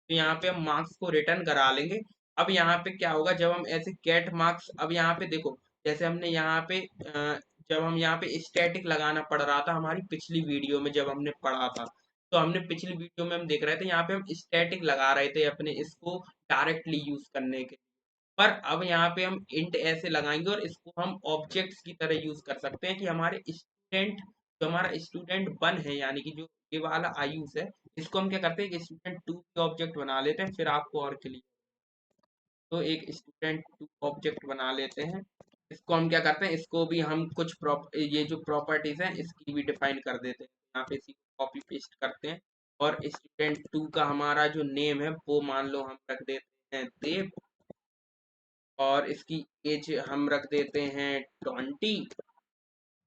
तो यहाँ पे हम मार्क्स को रिटर्न करा लेंगे। अब यहाँ पे क्या होगा, जब हम ऐसे गेट मार्क्स, अब यहाँ पे देखो, जैसे हमने यहाँ पे जब हम यहाँ पे स्टैटिक लगाना पड़ रहा था हमारी पिछली वीडियो में, जब हमने पढ़ा था, तो हमने पिछली वीडियो में हम देख रहे थे यहाँ पे हम स्टैटिक लगा रहे थे अपने इसको डायरेक्टली यूज करने के। पर अब यहाँ पे हम इंट ऐसे लगाएंगे, और इसको हम ऑब्जेक्ट्स की तरह यूज कर सकते हैं कि हमारे स्टूडेंट, जो हमारा स्टूडेंट वन है, यानी कि जो ये वाला आयुष है, इसको हम क्या करते हैं कि स्टूडेंट टू के ऑब्जेक्ट बना लेते हैं, फिर आपको और क्लियर। तो एक स्टूडेंट टू ऑब्जेक्ट बना लेते हैं, इसको हम क्या करते हैं, इसको भी हम कुछ ये जो प्रॉपर्टीज हैं इसकी भी डिफाइन कर देते हैं। यहाँ पे इसी को कॉपी पेस्ट करते हैं, और स्टूडेंट टू का हमारा जो नेम है वो मान लो हम रख देते हैं देव, और इसकी एज हम रख देते हैं 20,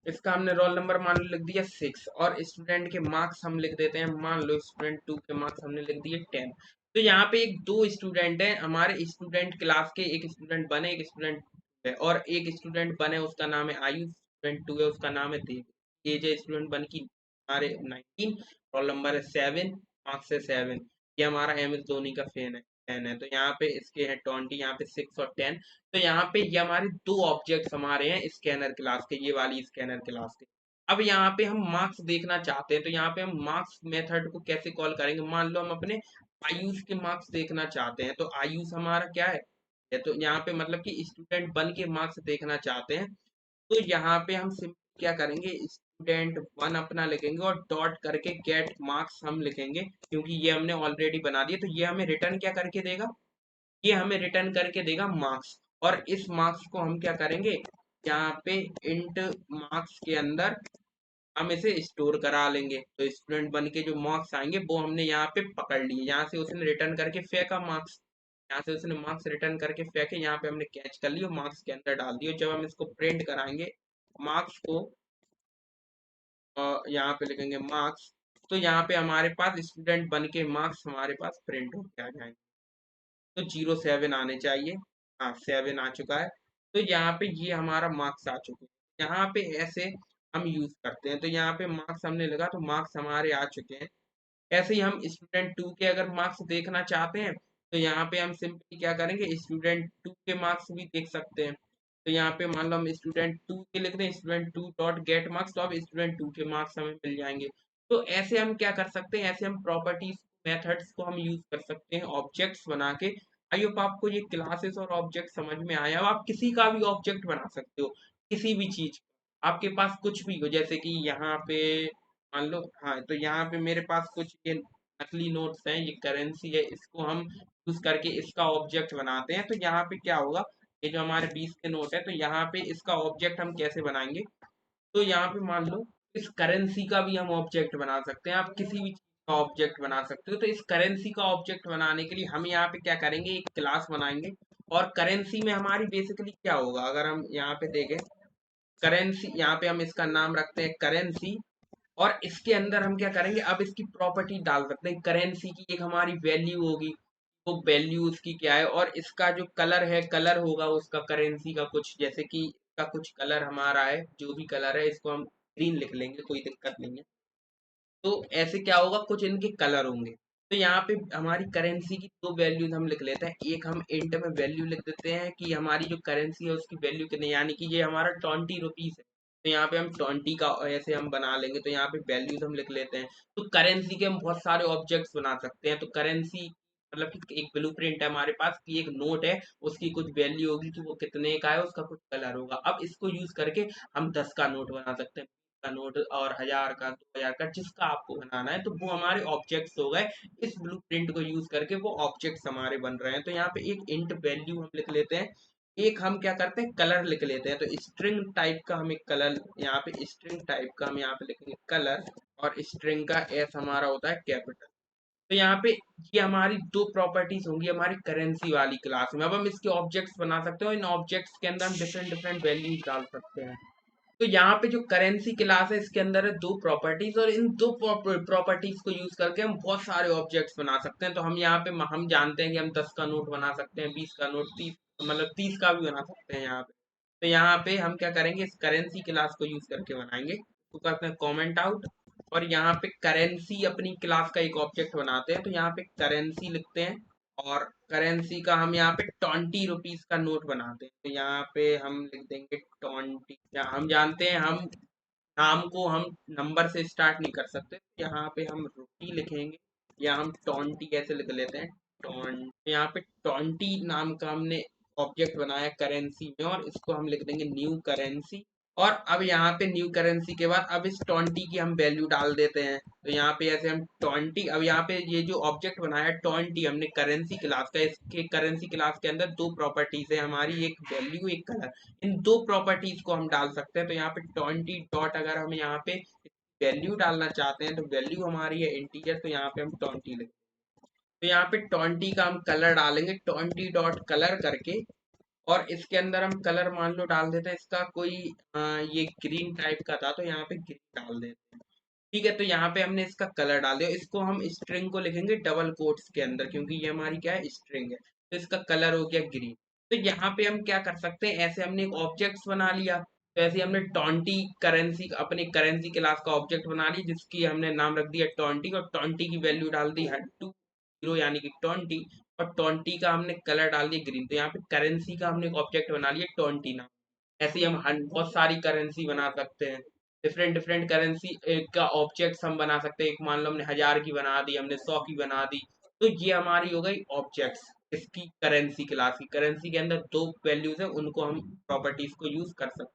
इसका हमने रोल नंबर मान लो लिख दिया 6, और स्टूडेंट के मार्क्स हम लिख देते हैं, मान लो स्टूडेंट टू के मार्क्स हमने लिख दिए 10। तो यहाँ पे एक दो स्टूडेंट हैं हमारे स्टूडेंट क्लास के, एक स्टूडेंट बने, एक स्टूडेंट है, और एक स्टूडेंट बने उसका नाम है आयुष, स्टूडेंट टू है उसका नाम है देव। एज है स्टूडेंट बन की हमारे 19, रोल नंबर है 7, मार्क्स है 7। ये हमारा एम एस धोनी का फैन है, तो यहाँ पे इसके हैं 20, यहाँ पे 6 और 10। तो यहाँ पे ये हमारे दो ऑब्जेक्ट्स हमारे हैं स्कैनर क्लास के, ये वाली स्कैनर क्लास के। अब यहाँ पे हम मार्क्स देखना चाहते हैं, तो यहाँ पे हम मार्क्स मेथड को कैसे कॉल करेंगे, मान लो हम अपने आयुष के मार्क्स देखना चाहते हैं, तो आयुष हमारा क्या है, तो यहाँ पे मतलब कि स्टूडेंट वन के मार्क्स देखना चाहते हैं। तो यहाँ पे हम सिंपल क्या करेंगे, स्टूडेंट वन अपना लिखेंगे, और डॉट करके गेट मार्क्स हम लिखेंगे, क्योंकि ये हमने ऑलरेडी बना दिया। तो ये हमें रिटर्न क्या करके देगा, ये हमें रिटर्न करके देगा मार्क्स। और इस मार्क्स को हम क्या करेंगे, यहाँ पे इंट मार्क्स के अंदर हम इसे स्टोर करा लेंगे। तो स्टूडेंट बन के जो मार्क्स आएंगे वो हमने यहाँ पे पकड़ लिए, यहाँ से उसने रिटर्न करके फेंका मार्क्स, यहाँ से उसने मार्क्स रिटर्न करके फेंके, यहाँ पे हमने कैच कर लिया, मार्क्स के अंदर डाल दिया। जब हम इसको प्रिंट कराएंगे मार्क्स को, यहाँ पे लिखेंगे मार्क्स, तो यहाँ पे हमारे पास स्टूडेंट बन के मार्क्स हमारे पास प्रिंट होके आ जाएंगे। तो 07 आने चाहिए, हाँ 7 आ चुका है। तो यहाँ पे ये हमारा मार्क्स आ चुके हैं, यहाँ पे ऐसे हम यूज करते हैं। तो यहाँ पे मार्क्स हमने लगा, तो मार्क्स हमारे आ चुके हैं। ऐसे ही हम स्टूडेंट टू के अगर मार्क्स देखना चाहते हैं, तो यहाँ पे हम सिंपली क्या करेंगे, स्टूडेंट टू के मार्क्स भी देख सकते हैं। तो यहाँ पे मान लो हम स्टूडेंट टू के लिख दें, student to dot get marks, तो अब स्टूडेंट टू के मार्क्स हमें मिल जाएंगे। तो ऐसे हम क्या कर सकते हैं, ऐसे हम प्रॉपर्टीज मेथड्स को हम यूज कर सकते हैं ऑब्जेक्ट्स बना के। आई होप आपको ये क्लासेस और ऑब्जेक्ट समझ में आया हो। आप किसी का भी ऑब्जेक्ट बना सकते हो, किसी भी चीज का। आपके पास कुछ भी हो, जैसे कि यहाँ पे मान लो, हाँ तो यहाँ पे मेरे पास कुछ ये नकली नोट्स हैं, ये करेंसी है, इसको हम यूज करके इसका ऑब्जेक्ट बनाते हैं। तो यहाँ पे क्या होगा, ये जो हमारे 20 के नोट है, तो यहाँ पे इसका ऑब्जेक्ट हम कैसे बनाएंगे, तो यहाँ पे मान लो इस करेंसी का भी हम ऑब्जेक्ट बना सकते हैं, आप किसी भी चीज का ऑब्जेक्ट बना सकते हो। तो इस करेंसी का ऑब्जेक्ट बनाने के लिए हम यहाँ पे क्या करेंगे, एक क्लास बनाएंगे। और करेंसी में हमारी बेसिकली क्या होगा, अगर हम यहाँ पे देखें, करेंसी यहाँ पे हम इसका नाम रखते हैं करेंसी। और इसके अंदर हम क्या करेंगे, अब इसकी प्रॉपर्टी डाल सकते हैं। करेंसी की एक हमारी वैल्यू होगी, वो वैल्यू उसकी क्या है, और इसका जो कलर है, कलर होगा उसका करेंसी का कुछ, जैसे कि इसका कुछ कलर हमारा है, जो भी कलर है इसको हम ग्रीन लिख लेंगे, कोई दिक्कत नहीं है। तो ऐसे क्या होगा, कुछ इनके कलर होंगे। तो यहाँ पे हमारी करेंसी की दो वैल्यूज हम लिख लेते हैं, एक हम इंट में वैल्यू लिख देते हैं कि हमारी जो करेंसी है उसकी वैल्यू कितनी, यानी कि ये हमारा 20 रुपीज है, तो यहाँ पे हम 20 का ऐसे हम बना लेंगे। तो यहाँ पे वैल्यूज हम लिख लेते हैं। तो करेंसी के हम बहुत सारे ऑब्जेक्ट्स बना सकते हैं। तो करेंसी मतलब कि एक ब्लूप्रिंट है हमारे पास कि एक नोट है, उसकी कुछ वैल्यू होगी कि वो कितने का है, उसका कुछ कलर होगा। अब इसको यूज करके हम 10 का नोट बना सकते हैं, का नोट, और 1000 का, 2000 का, जिसका आपको बनाना है। तो वो हमारे ऑब्जेक्ट्स हो गए। इस ब्लूप्रिंट को यूज करके वो ऑब्जेक्ट्स हमारे बन रहे हैं। तो यहाँ पे एक इंट वैल्यू हम लिख लेते हैं, एक हम क्या करते हैं, कलर लिख लेते हैं। तो स्ट्रिंग टाइप का हम एक कलर, यहाँ पे स्ट्रिंग टाइप का हम यहाँ पे लिखेंगे कलर, और स्ट्रिंग का एस हमारा होता है कैपिटल। तो यहाँ पे ये हमारी दो प्रॉपर्टीज होंगी हमारी करेंसी वाली क्लास में। अब हम इसके ऑब्जेक्ट्स बना सकते हो, इन ऑब्जेक्ट्स के अंदर हम डिफरेंट डिफरेंट वैल्यूज डाल सकते हैं। तो यहाँ पे जो करेंसी क्लास है, इसके अंदर है दो प्रॉपर्टीज, और इन दो प्रॉपर्टीज को यूज करके हम बहुत सारे ऑब्जेक्ट्स बना सकते हैं। तो हम यहाँ पे हम जानते हैं कि हम 10 का नोट बना सकते हैं, 20 का नोट, 30, मतलब 30 का भी बना सकते हैं यहाँ पे। तो यहाँ पे हम क्या करेंगे, इस करेंसी क्लास को यूज करके बनाएंगे। तो करते हैं कॉमेंट आउट, और यहाँ पे करेंसी अपनी क्लास का एक ऑब्जेक्ट बनाते हैं। तो यहाँ पे करेंसी लिखते हैं, और करेंसी का हम यहाँ पे 20 रुपीज का नोट बनाते हैं। तो यहाँ पे हम लिख देंगे 20। या हम जानते हैं, हम नाम को हम नंबर से स्टार्ट नहीं कर सकते, तो यहाँ पे हम रुपी लिखेंगे, या हम 20 ऐसे लिख लेते हैं, 20। यहाँ पे 20 नाम का हमने ऑब्जेक्ट बनाया करेंसी में, और इसको हम लिख देंगे न्यू करेंसी। और अब यहाँ पे न्यू करेंसी के बाद अब इस 20 की हम वैल्यू डाल देते हैं। तो यहाँ पे ऐसे हम 20, अब यहाँ पे ये जो ऑब्जेक्ट बनाया 20 हमने करेंसी क्लास का, इसके करेंसी क्लास के अंदर दो प्रॉपर्टीज है हमारी, एक वैल्यू एक कलर। इन दो प्रॉपर्टीज को हम डाल सकते हैं। तो यहाँ पे 20 डॉट, अगर हम यहाँ पे वैल्यू डालना चाहते हैं, तो वैल्यू हमारी है इंटीजर, तो यहाँ पे हम 20 लिखेंगे। तो यहाँ पे 20 का हम कलर डालेंगे, 20 डॉट कलर करके, और इसके अंदर हम कलर मान लो डाल देते हैं इसका कोई, ये ग्रीन टाइप का था, तो यहाँ पे ग्रीन डाल देते हैं। ठीक है, तो यहाँ पे हमने इसका कलर डाल दिया। इसको हम स्ट्रिंग को लिखेंगे डबल कोट्स के अंदर, क्योंकि ये हमारी क्या है, स्ट्रिंग है। तो इसका कलर हो गया ग्रीन। तो यहाँ पे हम क्या कर सकते हैं, ऐसे हमने एक ऑब्जेक्ट बना लिया। तो ऐसे हमने 20 करेंसी, अपने करेंसी क्लास का ऑब्जेक्ट बना लिया, जिसकी हमने नाम रख दिया 20, और 20 की वैल्यू डाल दी 20 यानी कि 20, और 20 का हमने कलर डाल दिया ग्रीन। तो यहाँ पे करेंसी का हमने एक ऑब्जेक्ट बना लिया 20 नाम। ऐसे ही हम बहुत सारी करेंसी बना सकते हैं, डिफरेंट डिफरेंट करेंसी का ऑब्जेक्ट्स हम बना सकते हैं। एक मान लो हमने 1000 की बना दी, हमने 100 की बना दी। तो ये हमारी हो गई ऑब्जेक्ट्स, इसकी करेंसी क्लास की। करेंसी के अंदर दो वैल्यूज है, उनको हम प्रॉपर्टीज को यूज कर सकते हैं।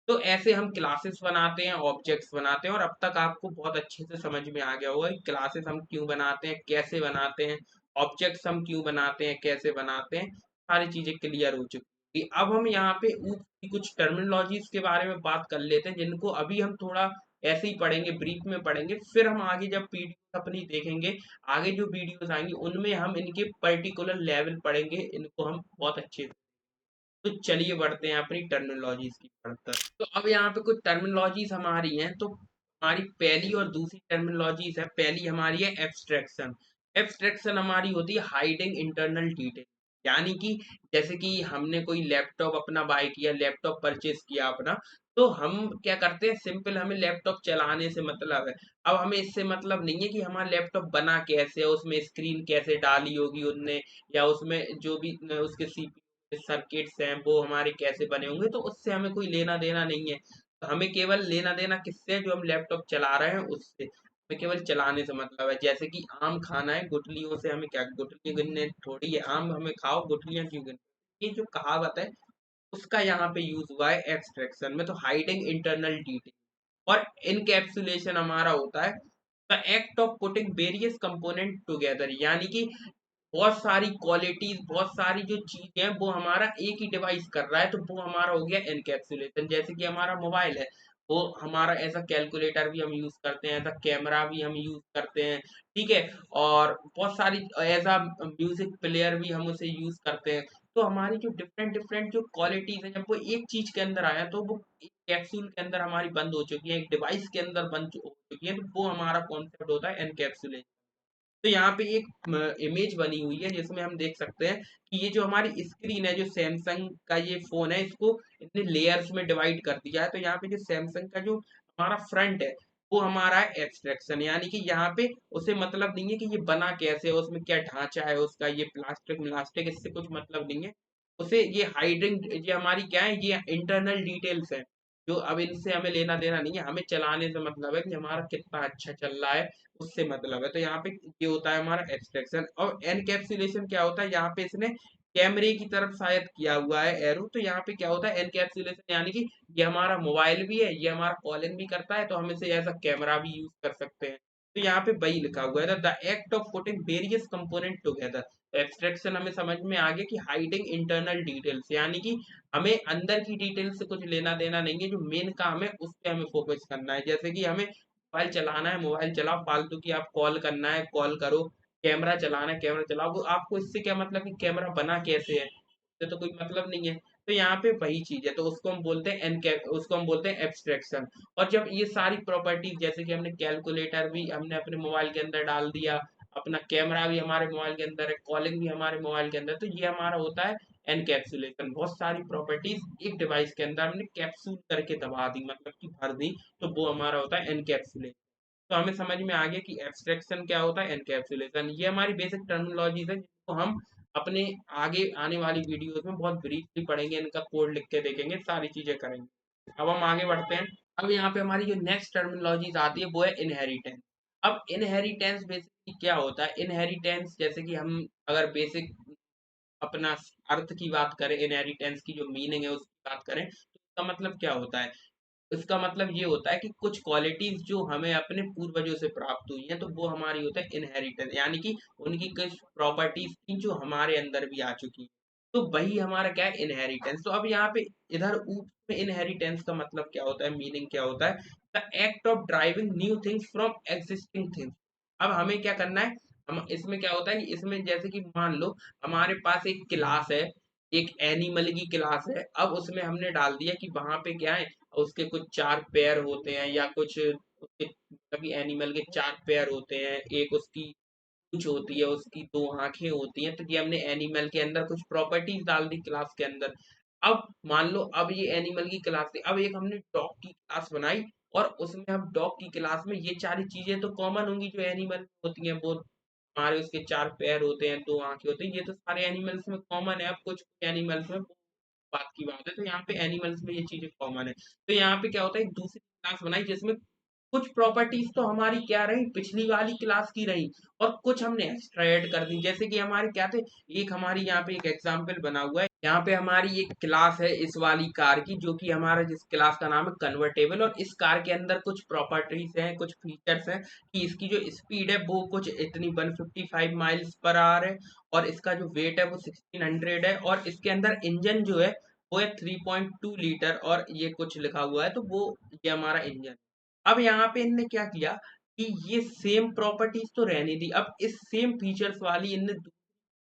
तो ऐसे हम क्लासेस बनाते हैं, ऑब्जेक्ट्स बनाते हैं। और अब तक आपको बहुत अच्छे से समझ में आ गया होगा कि क्लासेस हम क्यों बनाते हैं, कैसे बनाते हैं, ऑब्जेक्ट्स हम क्यों बनाते हैं, कैसे बनाते हैं, सारी चीजें क्लियर हो चुकी हैं। अब हम यहाँ पे की कुछ टर्मिनोलॉजीज के बारे में बात कर लेते हैं, जिनको अभी हम थोड़ा ऐसे ही पढ़ेंगे, ब्रीफ में पढ़ेंगे। फिर हम आगे जब पीडीएफ अपनी देखेंगे, आगे जो वीडियोस आएंगी उनमें हम इनके पर्टिकुलर लेवल पढ़ेंगे, इनको हम बहुत अच्छे से। तो चलिए बढ़ते हैं अपनी टर्मिनोलॉजीज की पढ़कर। तो अब यहाँ पे कुछ टर्मिनोलॉजीज हमारी हैं। तो हमारी पहली और दूसरी टर्मिनोलॉजीज है। पहली हमारी है एब्स्ट्रैक्शन। एब्स्ट्रैक्शन हमारी होती है हाइडिंग इंटरनल डिटेल, यानी कि जैसे कि हमने कोई लैपटॉप अपना बाय किया, लैपटॉप परचेज किया अपना, तो हम क्या करते हैं, सिंपल हमें लैपटॉप चलाने से मतलब है। अब हमें इससे मतलब नहीं है कि हमारा लैपटॉप बना कैसे है, उसमें स्क्रीन कैसे डाली होगी उनने, या उसमें जो भी उसके सीपीयू सर्किट्स हैं वो हमारे कैसे बने होंगे, तो उससे हमें कोई लेना देना नहीं है। तो हमें केवल लेना देना किससे है, जो हम लैपटॉप चला रहे हैं उससे। हमें केवल चलाने से मतलब है। जैसे कि आम खाना है, गुठलियों से हमें क्या, गुठली गिनने थोड़ी है, आम हमें खाओ, गुठलियां क्यों गिनो, ये जो कहावत है उसका यहाँ पे यूज हुआ है एब्स्ट्रैक्शन में। तो हाइडिंग इंटरनल डिटेल और इनकैप्सुलेशन हमारा होता है the act of putting various component together, यानी कि बहुत सारी क्वालिटीज, बहुत सारी जो चीजें हैं वो हमारा एक ही डिवाइस कर रहा है, तो वो हमारा हो गया एनकैप्सुलेशन। जैसे कि हमारा मोबाइल है, वो हमारा एज अ कैलकुलेटर भी हम यूज करते हैं, एज अ कैमरा भी हम यूज करते हैं, ठीक है, और बहुत सारी एज अ म्यूजिक प्लेयर भी हम उसे यूज करते हैं। तो हमारी जो डिफरेंट डिफरेंट जो क्वालिटीज है, जब वो एक चीज के अंदर आया तो वो एक कैप्सूल के अंदर हमारी बंद हो चुकी है, एक डिवाइस के अंदर हो चुकी है, तो वो हमारा कॉन्सेप्ट होता है एनकैप्सुलेशन। तो यहाँ पे एक इमेज बनी हुई है जिसमें हम देख सकते हैं कि ये जो हमारी स्क्रीन है, जो सैमसंग का ये फोन है, इसको इतने लेयर्स में डिवाइड कर दिया है। तो यहाँ पे जो सैमसंग का जो हमारा फ्रंट है वो हमारा है एब्स्ट्रैक्शन, यानी कि यहाँ पे उसे मतलब नहीं है कि ये बना कैसे है, उसमें क्या ढांचा है उसका, ये प्लास्टिक मिलास्टिक, इससे कुछ मतलब नहीं है उसे। ये हाइडिंग, ये हमारी क्या है, ये इंटरनल डिटेल्स है जो अब इनसे हमें लेना देना नहीं है, हमें चलाने से मतलब है कि हमारा कितना अच्छा चल रहा है, उससे मतलब है। तो यहाँ पे ये होता है हमारा एक्सट्रैक्शन। और एनकैप्सुलेशन क्या होता है, यहाँ पे इसने कैमरे की तरफ शायद किया हुआ है एरो, तो यहाँ पे क्या होता है एनकैप्सुलेशन, यानी कि ये हमारा मोबाइल भी है, ये हमारा कॉलिंग भी करता है, तो हम इसे एज अ कैमरा भी यूज कर सकते हैं। तो यहाँ पे वही लिखा हुआ है, the act of putting various component together. Extraction हमें समझ में आ गया कि हाइडिंग इंटरनल डिटेल्स, यानी कि हमें अंदर की डिटेल्स से कुछ लेना देना नहीं है, जो मेन काम है उस पे हमें फोकस करना है। जैसे कि हमें मोबाइल चलाना है, मोबाइल चलाओ, फालतू की आप कॉल करना है कॉल करो, कैमरा चलाना है कैमरा चलाओ, वो आपको इससे क्या मतलब कि कैमरा बना कैसे है, इससे तो कोई मतलब नहीं है। तो यहाँ पे वही चीज है, तो उसको हम बोलते हैं एनकैप, उसको हम बोलते हैं एब्स्ट्रैक्शन। और जब ये सारी प्रॉपर्टीज, जैसे कि हमने कैलकुलेटर भी हमने अपने मोबाइल के अंदर डाल दिया, अपना कैमरा भी हमारे मोबाइल के अंदर है, कॉलिंग भी हमारे मोबाइल के अंदर, तो ये हमारा होता है एनकैप्सुलेशन। बहुत सारी प्रॉपर्टीज एक डिवाइस के अंदर हमने कैप्सूल करके दबा दी, मतलब कि भर दी, तो वो हमारा होता है एनकैप्सुलेशन। तो हमें समझ में आ गया कि एब्स्ट्रैक्शन क्या होता है, एनकैप्सुलेशन। ये हमारी बेसिक टर्मिनोलॉजीज है जिसको हम अपने आगे आने वाली वीडियोस में बहुत ब्रीफली पढ़ेंगे, इनका कोड लिख के देखेंगे, सारी चीजें करेंगे। अब हम आगे बढ़ते हैं। अब यहाँ पे हमारी जो नेक्स्ट टर्मिनोलॉजीज आती है वो है इनहेरिटेंस। अब इनहेरिटेंस बेसिकली क्या होता है, इनहेरिटेंस जैसे कि हम अगर बेसिक अपना अर्थ की बात करें, इनहेरिटेंस की जो मीनिंग है उसकी बात करें, तो इसका मतलब क्या होता है। इसका मतलब ये होता है कि कुछ क्वालिटीज जो हमें अपने पूर्वजों से प्राप्त हुई हैं, तो वो हमारी होता है इनहेरिटेंस, यानी कि उनकी कुछ प्रॉपर्टीज थी जो हमारे अंदर भी आ चुकी हैं, तो वही हमारा क्या है इनहेरिटेंस। तो अब यहाँ पे इधर ऊपर में इनहेरिटेंस का मतलब क्या होता है, मीनिंग क्या होता है, the act of driving new things from existing things. अब हमें क्या करना है, हम इसमें क्या होता है कि इसमें जैसे कि मान लो हमारे पास एक क्लास है, एक एनिमल की क्लास है, अब उसमें हमने डाल दिया कि वहां पे क्या है, उसके कुछ चार पैर होते हैं, या कुछ उसके कभी एनिमल के चार पैर होते हैं, एक उसकी पूंछ होती है, उसकी दो आंखें होती हैं, तो ये हमने एनिमल के अंदर कुछ प्रॉपर्टीज डाल दी क्लास के अंदर। अब मान लो अब ये एनिमल की क्लास थी, अब एक हमने डॉग की क्लास बनाई, और उसमें हम डॉग की क्लास में ये सारी चीजें तो कॉमन होंगी जो एनिमल होती हैं, वो हमारे उसके चार पैर होते हैं, दो आंखें होती हैं, ये तो सारे एनिमल्स में कॉमन है। अब कुछ एनिमल्स में बात की बात है, तो यहाँ पे एनिमल्स में ये चीजें कॉमन है। तो यहाँ पे क्या होता है, एक दूसरी क्लास बनाई जिसमें कुछ प्रॉपर्टीज तो हमारी क्या रही, पिछली वाली क्लास की रही, और कुछ हमने एक्स्ट्रा ऐड कर दी। जैसे कि हमारे क्या थे, एक हमारी यहाँ पे एक एग्जांपल बना हुआ है, यहाँ पे हमारी एक क्लास है इस वाली कार की, जो कि हमारा जिस क्लास का नाम है कन्वर्टेबल, और इस कार के अंदर कुछ प्रॉपर्टीज हैं, कुछ फीचर्स हैं कि इसकी जो स्पीड है वो कुछ इतनी 155 माइल्स पर आवर है, और इसका जो वेट है वो 1600 है, और इसके अंदर इंजन जो है वो है 3.2 लीटर, और ये कुछ लिखा हुआ है, तो वो ये हमारा इंजन। अब यहाँ पे इनने क्या किया कि ये सेम प्रॉपर्टीज तो रहने दी, अब इस सेम फीचर्स वाली इनने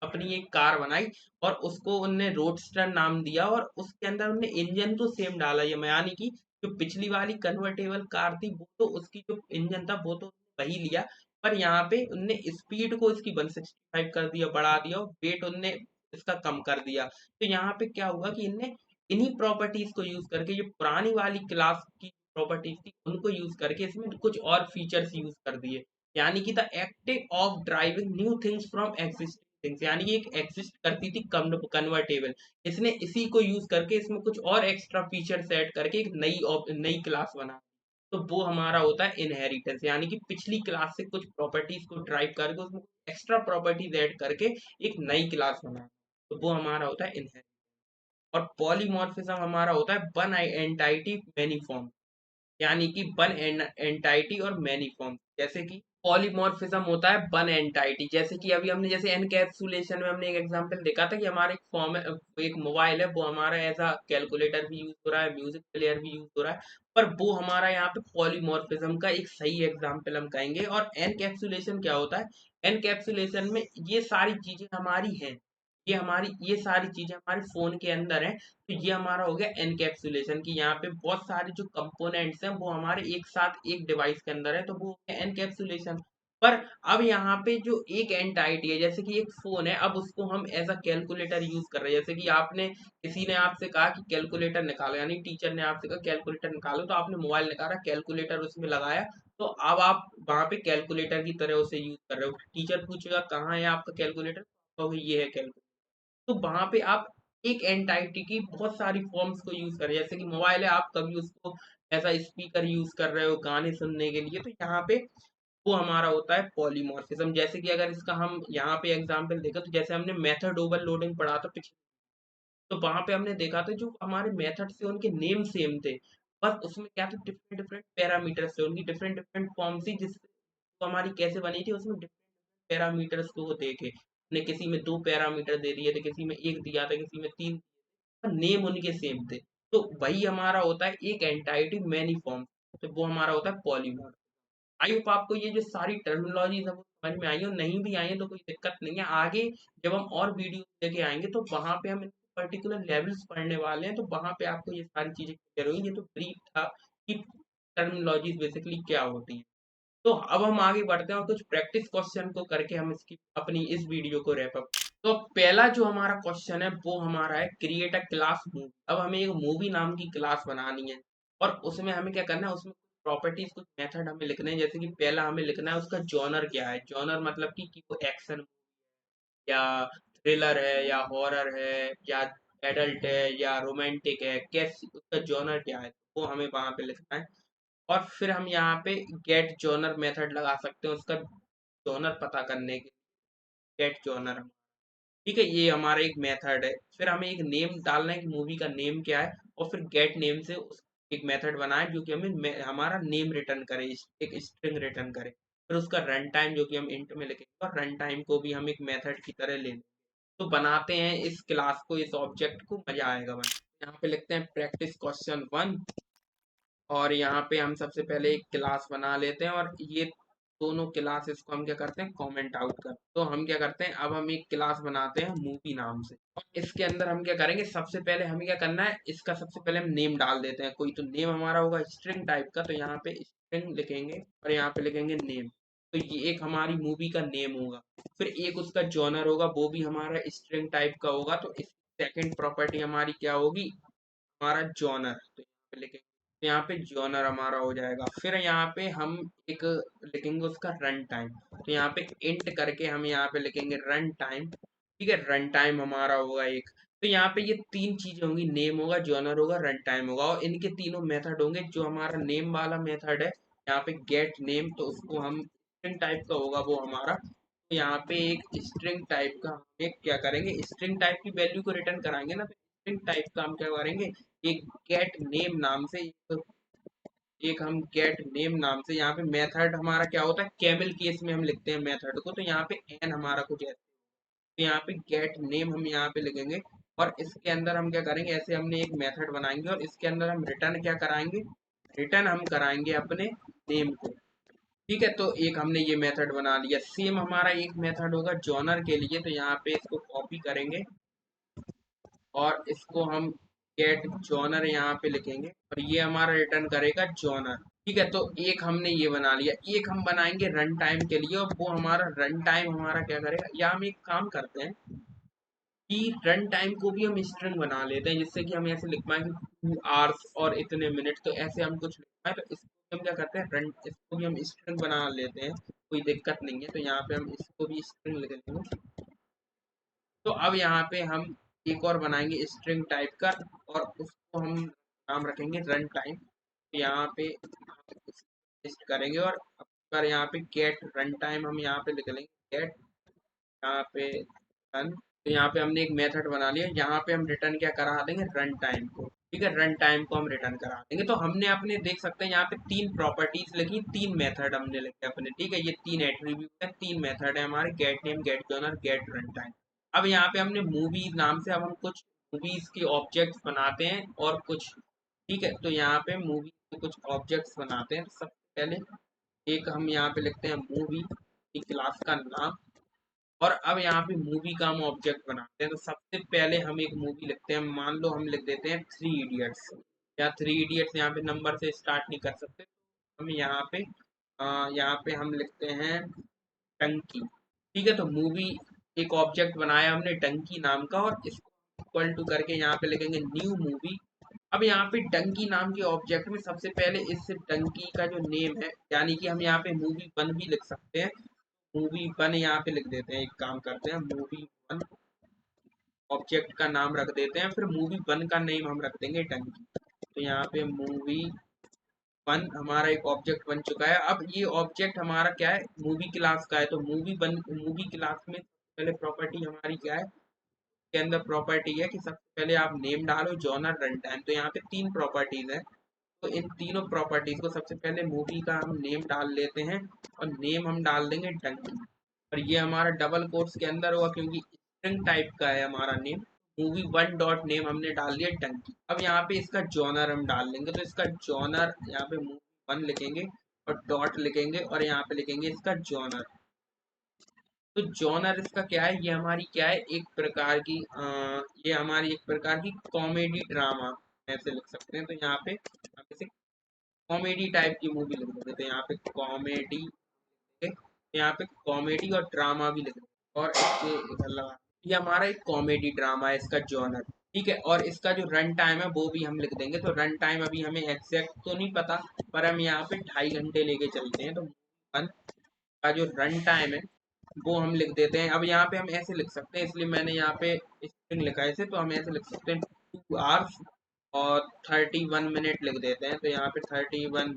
अपनी एक कार बनाई, और उसको उनने रोडस्टर नाम दिया, और उसके अंदर उनने इंजन तो सेम डाला, ये यानी कि जो पिछली वाली कन्वर्टेबल कार थी वो तो उसकी जो इंजन था वो तो वही लिया, पर यहाँ पे उनने स्पीड को इसकी 165 कर दिया, बढ़ा दिया, और वेट उनने इसका कम कर दिया। तो यहाँ पे क्या हुआ कि इनने इन्हीं प्रॉपर्टीज को यूज करके, जो पुरानी वाली क्लास की प्रॉपर्टीज थी उनको यूज करके इसमें कुछ और फीचर्स यूज कर दिए, यानी कि the act of driving new things from existing things, यानी कि एक एग्जिस्ट करती थी कन्वर्टेबल, इसने इसी को यूज करके इसमें कुछ और एक्स्ट्रा फीचर ऐड करके एक नई क्लास बना, तो वो हमारा होता है इनहेरिटेंस, यानी कि पिछली क्लास से कुछ प्रॉपर्टीज को ड्राइव करके उसमें एक्स्ट्रा प्रॉपर्टीज ऐड करके एक नई क्लास बना, तो वो हमारा होता है इनहेरिटेंस। और पॉलीमॉर्फिज्म हमारा होता है वन एंटाइटी मैनी फॉर्म, यानी कि वन एंटाइटी और मैनी फॉर्म। जैसे कि पॉलीमॉर्फिज्म होता है वन एंटाइटी, जैसे कि अभी हमने जैसे एनकैप्सुलेशन में हमने एक एग्जांपल देखा था कि हमारा एक फॉर्म एक मोबाइल है, वो हमारा ऐसा कैलकुलेटर भी यूज हो रहा है, म्यूजिक प्लेयर भी यूज हो रहा है, पर वो हमारा यहाँ पे पॉलीमॉर्फिज्म का एक सही एग्जांपल हम कहेंगे। और एनकैप्सुलेशन क्या होता है, एनकैप्सुलेशन में ये सारी चीजें हमारी हैं, ये सारी चीजें हमारे फोन के अंदर है, तो ये हमारा हो गया एनकैप्सुलेशन की यहाँ पे बहुत सारे जो कंपोनेंट्स हैं वो हमारे एक साथ एक डिवाइस के अंदर है, तो वो हो गया एनकैप्सुलेशन। पर अब यहाँ पे जो एक एंटाइटी है, जैसे कि एक फोन है, अब उसको हम एज अ कैलकुलेटर यूज कर रहे हैं। जैसे कि आपने किसी ने आपसे कहा कि कैलकुलेटर निकालो, यानी टीचर ने आपसे कहा कैलकुलेटर निकालो, तो आपने मोबाइल निकाला, कैलकुलेटर उसमें लगाया, तो अब आप वहां पे कैलकुलेटर की तरह उसे यूज कर रहे हो। टीचर पूछेगा कहाँ है आपका कैलकुलेटर, तो ये है कैलकुलेटर। तो वहां पे आप एक एंटाइटी की बहुत सारी फॉर्म्स को यूज कर रहे हैं। जैसे कि मोबाइल है, आप कभी उसको ऐसा स्पीकर यूज कर रहे हो गाने सुनने के लिए, तो यहाँ पे वो हमारा होता है पॉलीमॉर्फिज्म। जैसे कि अगर इसका हम यहाँ पे एग्जांपल देखें, तो जैसे हमने मेथड ओवरलोडिंग पढ़ा था पिछले, तो वहां पे हमने देखा था जो हमारे मेथड से उनके नेम सेम थे, बस उसमें क्या था, डिफरेंट डिफरेंट पैरामीटर्स थे, उनकी डिफरेंट डिफरेंट फॉर्म थी, जिस तो हमारी कैसे बनी थी, उसमें डिफरेंट पैरामीटर्स को वो देखे, ने किसी में 2 पैरामीटर दे दिए थे, किसी में एक दिया था, किसी में 3, नेम उनके सेम थे। तो वही हमारा होता है एक एंटाइटी मैनी फॉर्म, तो वो हमारा होता है पॉलीमॉर्फ। आई होप आपको ये जो सारी टर्मिनोलॉजी है वो समझ में आई हो, नहीं भी आई है तो कोई दिक्कत नहीं है। आगे जब हम और वीडियो लेके आएंगे तो वहां पे हम पर्टिकुलर लेवल्स पढ़ने वाले हैं, तो वहां पे आपको ये सारी चीजें क्लियर होंगी। ये तो ब्रीफ था कि टर्मिनोलॉजी बेसिकली क्या होती है। तो अब हम आगे बढ़ते हैं और कुछ प्रैक्टिस क्वेश्चन को करके हम इसकी अपनी इस वीडियो को रैप अप। तो पहला जो हमारा क्वेश्चन है वो हमारा है क्रिएट अ क्लास मूवी। अब हमें एक मूवी नाम की क्लास बनानी है, और उसमें हमें क्या करना है, उसमें प्रॉपर्टीज कुछ मेथड हमें लिखने हैं। जैसे कि पहला हमें लिखना है उसका जॉनर क्या है, जॉनर मतलब कि वो एक्शन या थ्रिलर है या हॉरर है या एडल्ट है या रोमांटिक है, कैसी उसका जॉनर क्या है, वो हमें वहां पे लिखना है। और फिर हम यहाँ पे गेट जॉनर मेथड लगा सकते हैं उसका जॉनर पता करने के, गेट जॉनर। ठीक है, ये हमारा एक मेथड है। फिर हमें एक नेम डालना है कि मूवी का नेम क्या है, और फिर गेट नेम से एक मेथड बनाए जो कि हमारा नेम रिटर्न करे, एक स्ट्रिंग रिटर्न करे। फिर उसका रन टाइम जो कि हम इंट में लिखेंगे, और रन टाइम को भी हम एक मेथड की तरह ले लेंगे। तो बनाते हैं इस क्लास को, इस ऑब्जेक्ट को, मजा आएगा बना। यहाँ पे लिखते हैं प्रैक्टिस क्वेश्चन 1, और यहाँ पे हम सबसे पहले एक क्लास बना लेते हैं, और ये दोनों क्लासेस को हम क्या करते हैं, कमेंट आउट कर। तो हम क्या करते हैं, अब हम एक क्लास बनाते हैं मूवी नाम से, और इसके अंदर हम क्या करेंगे, सबसे पहले हमें क्या करना है, इसका सबसे पहले हम नेम डाल देते हैं कोई, तो नेम हमारा होगा स्ट्रिंग टाइप का, तो यहाँ पे स्ट्रिंग लिखेंगे और यहाँ पे लिखेंगे नेम। तो ये एक हमारी मूवी का नेम होगा। फिर एक उसका जॉनर होगा, वो भी हमारा स्ट्रिंग टाइप का होगा, तो इस सेकेंड प्रॉपर्टी हमारी क्या होगी, हमारा जॉनर। तो यहाँ पे लिखेंगे, तो यहाँ पे जॉनर हमारा हो जाएगा। फिर यहाँ पे हम एक लिखेंगे उसका रन टाइम, तो यहाँ पे इंट करके हम यहाँ पे लिखेंगे रन टाइम। ठीक है, रन टाइम हमारा होगा एक। तो यहाँ पे ये तीन चीजें होंगी, नेम होगा, जॉनर होगा, रन टाइम होगा, और इनके तीनों मेथड होंगे। जो हमारा नेम वाला मेथड है यहाँ पे गेट नेम, तो उसको हम स्ट्रिंग टाइप का होगा वो हमारा, तो यहाँ पे एक स्ट्रिंग टाइप का हम एक क्या करेंगे, स्ट्रिंग टाइप की वैल्यू को रिटर्न कराएंगे ना, तो स्ट्रिंग टाइप का हम क्या करेंगे, एक गेट नेम नाम से एक हम गेट नेम नाम से, यहाँ पे मेथड हमारा क्या होता है, कैमल केस में हम लिखते हैं मेथड को, तो यहाँ पे एन हमारा कुछ ऐसे, तो यहाँ पे गेट नेम हम यहाँ पे लिखेंगे, और इसके अंदर हम क्या करेंगे, ऐसे हमने एक मेथड बनाएंगे, और इसके अंदर हम रिटर्न क्या कराएंगे, रिटर्न हम कराएंगे अपने नेम को। ठीक है, तो एक हमने ये मेथड बना लिया। सेम हमारा एक मेथड होगा जॉनर के लिए, तो यहाँ पे इसको कॉपी करेंगे और इसको हम गेट जॉनर यहाँ पे लिखेंगे, और ये हमारा रिटर्न करेगा जॉनर। ठीक है, तो एक हमने ये बना लिया। एक हम बनाएंगे रन टाइम के लिए, और वो हमारा रन टाइम हमारा क्या करेगा, या हम एक काम करते हैं कि रन टाइम को भी हम स्ट्रिंग बना लेते हैं, जिससे कि हम ऐसे लिख पाएंगे 2 आवर्स और इतने मिनट, तो ऐसे हम कुछ लिख पाए, तो इसको हम क्या करते हैं, रन इसको भी हम स्ट्रिंग बना लेते हैं, कोई दिक्कत नहीं है। तो यहाँ पे हम इसको भी स्ट्रिंग लिख लेंगे। तो अब यहाँ पे हम एक और बनाएंगे स्ट्रिंग टाइप का, और उसको हम नाम रखेंगे रन टाइम। तो यहाँ पे लिस्ट करेंगे, और पर यहाँ पे गेट रन टाइम हम यहाँ पे लिख लेंगे, गेट यहाँ पे रन। तो यहाँ पे हमने एक मेथड बना लिया, यहाँ पे हम रिटर्न क्या करा देंगे, रन टाइम को। ठीक है, रन टाइम को हम रिटर्न करा देंगे। तो हमने अपने देख सकते हैं यहाँ पे 3 प्रॉपर्टीज लिखी, 3 मेथड हमने लिखे अपने, ठीक है, ये 3 एट्रीब्यूट है, 3 मेथड है हमारे, get name, get genre, get run time. अब यहाँ पे हमने मूवी नाम से अब हम कुछ मूवीज के ऑब्जेक्ट्स बनाते हैं और कुछ, ठीक है, तो यहाँ पे मूवी के कुछ ऑब्जेक्ट्स बनाते हैं। तो सबसे पहले एक हम यहाँ पे लिखते हैं मूवी की क्लास का नाम, और अब यहाँ पे मूवी का हम ऑब्जेक्ट बनाते हैं। तो सबसे पहले हम एक मूवी लिखते हैं, मान लो हम लिख देते हैं थ्री इडियट्स, या थ्री इडियट्स यहाँ पे नंबर से स्टार्ट नहीं कर सकते, हम यहाँ पे हम लिखते हैं टंकी। ठीक है, तो मूवी एक ऑब्जेक्ट बनाया हमने टंकी नाम का, और इसको इक्वल टू करके यहाँ पे लिखेंगे न्यू मूवी। अब यहाँ पे टंकी नाम के ऑब्जेक्ट में सबसे पहले इस टंकी का जो नेम है, यानी कि हम यहाँ पे मूवी वन भी लिख सकते हैं, मूवी वन यहाँ पे लिख देते हैं, एक काम करते हैं मूवी वन ऑब्जेक्ट का नाम रख देते हैं, फिर मूवी वन का नेम हम रख देंगे टंकी। तो यहाँ पे मूवी वन हमारा एक ऑब्जेक्ट बन चुका है। अब ये ऑब्जेक्ट हमारा क्या है, मूवी क्लास का है, तो मूवी क्लास में पहले प्रॉपर्टी हमारी क्या है, के अंदर प्रॉपर्टी है कि सबसे पहले आप नेम डालो, जॉनर, रन टाइम। तो यहाँ पे 3 प्रॉपर्टीज है, तो इन तीनों प्रॉपर्टीज को सबसे पहले मूवी का हम नेम डाल लेते हैं, और नेम हम डाल देंगे टंकी, और ये हमारा डबल कोट्स के अंदर होगा क्योंकि स्ट्रिंग टाइप का है हमारा name. Movie one dot name हमने डाल दिया टंकी। अब यहाँ पे इसका जॉनर हम डाल लेंगे, तो इसका जॉनर यहाँ पे मूवी वन लिखेंगे और डॉट लिखेंगे, और यहाँ पे लिखेंगे इसका जॉनर। तो जॉनर इसका क्या है, ये हमारी क्या है, एक प्रकार की ये हमारी एक प्रकार की कॉमेडी ड्रामा ऐसे लिख सकते हैं। तो यहाँ पे हम इसे कॉमेडी टाइप की मूवी लिख देते हैं, तो यहाँ पे कॉमेडी, यहाँ पे कॉमेडी और ड्रामा भी लिख देते हैं, और इसके इधर लगा, ये हमारा एक कॉमेडी ड्रामा है इसका जॉनर। ठीक है, और इसका जो रन टाइम है वो भी हम लिख देंगे। तो रन टाइम अभी हमें एग्जैक्ट तो नहीं पता, पर हम यहाँ पे 2.5 घंटे लेके चलते हैं। तो वन का जो रन टाइम है वो हम लिख देते हैं। अब यहाँ पे हम ऐसे लिख सकते हैं, इसलिए मैंने यहाँ पे स्ट्रिंग लिखा है इसे, तो हम ऐसे लिख सकते हैं 2 आवर्स और 31 मिनट लिख देते हैं। तो यहाँ पे 31,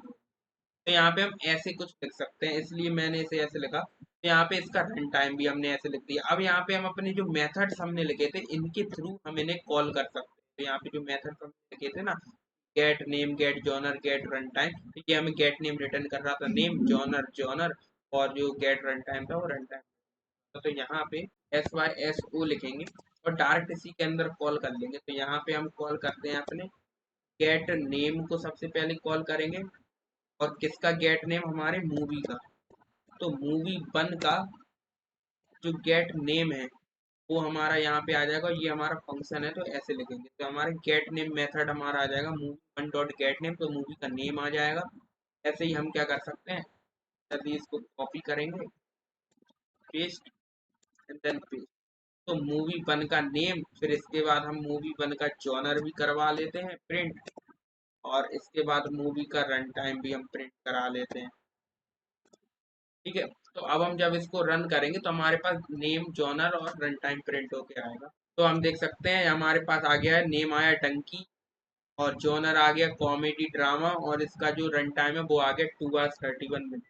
तो यहाँ पे हम ऐसे कुछ लिख सकते हैं, इसलिए मैंने इसे ऐसे लिखा। तो यहाँ पे इसका रन टाइम भी हमने ऐसे लिख दिया। अब यहाँ पे हम अपने जो मेथड्स हमने लिखे थे इनके थ्रू हम इन्हें कॉल कर सकते हैं। तो यहाँ पे जो मेथड्स हमने लिखे थे ना, get name, get genre, get run time, तो ये हमें गेट नेम रिटर्न कर रहा था, नेम, जॉनर जॉनर, और जो गेट रन टाइम था वो रन टाइम। तो यहाँ पे SYSO लिखेंगे और डायरेक्ट इसी के अंदर कॉल कर लेंगे। तो यहाँ पे हम कॉल करते हैं अपने गेट नेम को, सबसे पहले कॉल करेंगे, और किसका गेट नेम, हमारे मूवी का। तो मूवी वन का जो गेट नेम है वो हमारा यहाँ पे आ जाएगा, ये हमारा फंक्शन है, तो ऐसे लिखेंगे। तो हमारे गेट नेम मेथड हमारा आ जाएगा movie one dot gate name, तो मूवी का नेम आ जाएगा। ऐसे ही हम क्या कर सकते हैं, जल्दी इसको कॉपी करेंगे, पेस्ट एंड देन पेस्ट। तो मूवी वन का नेम, फिर इसके बाद हम मूवी वन का जॉनर भी करवा लेते हैं प्रिंट, और इसके बाद मूवी का रन टाइम भी हम प्रिंट करा लेते हैं। ठीक है, तो अब हम जब इसको रन करेंगे तो हमारे पास नेम, जॉनर और रन टाइम प्रिंट होके आएगा। तो हम देख सकते हैं हमारे पास आ गया है, नेम आया टंकी, और जॉनर आ गया कॉमेडी ड्रामा, और इसका जो रन टाइम है वो आ गया 2 आवर्स 31 मिनट।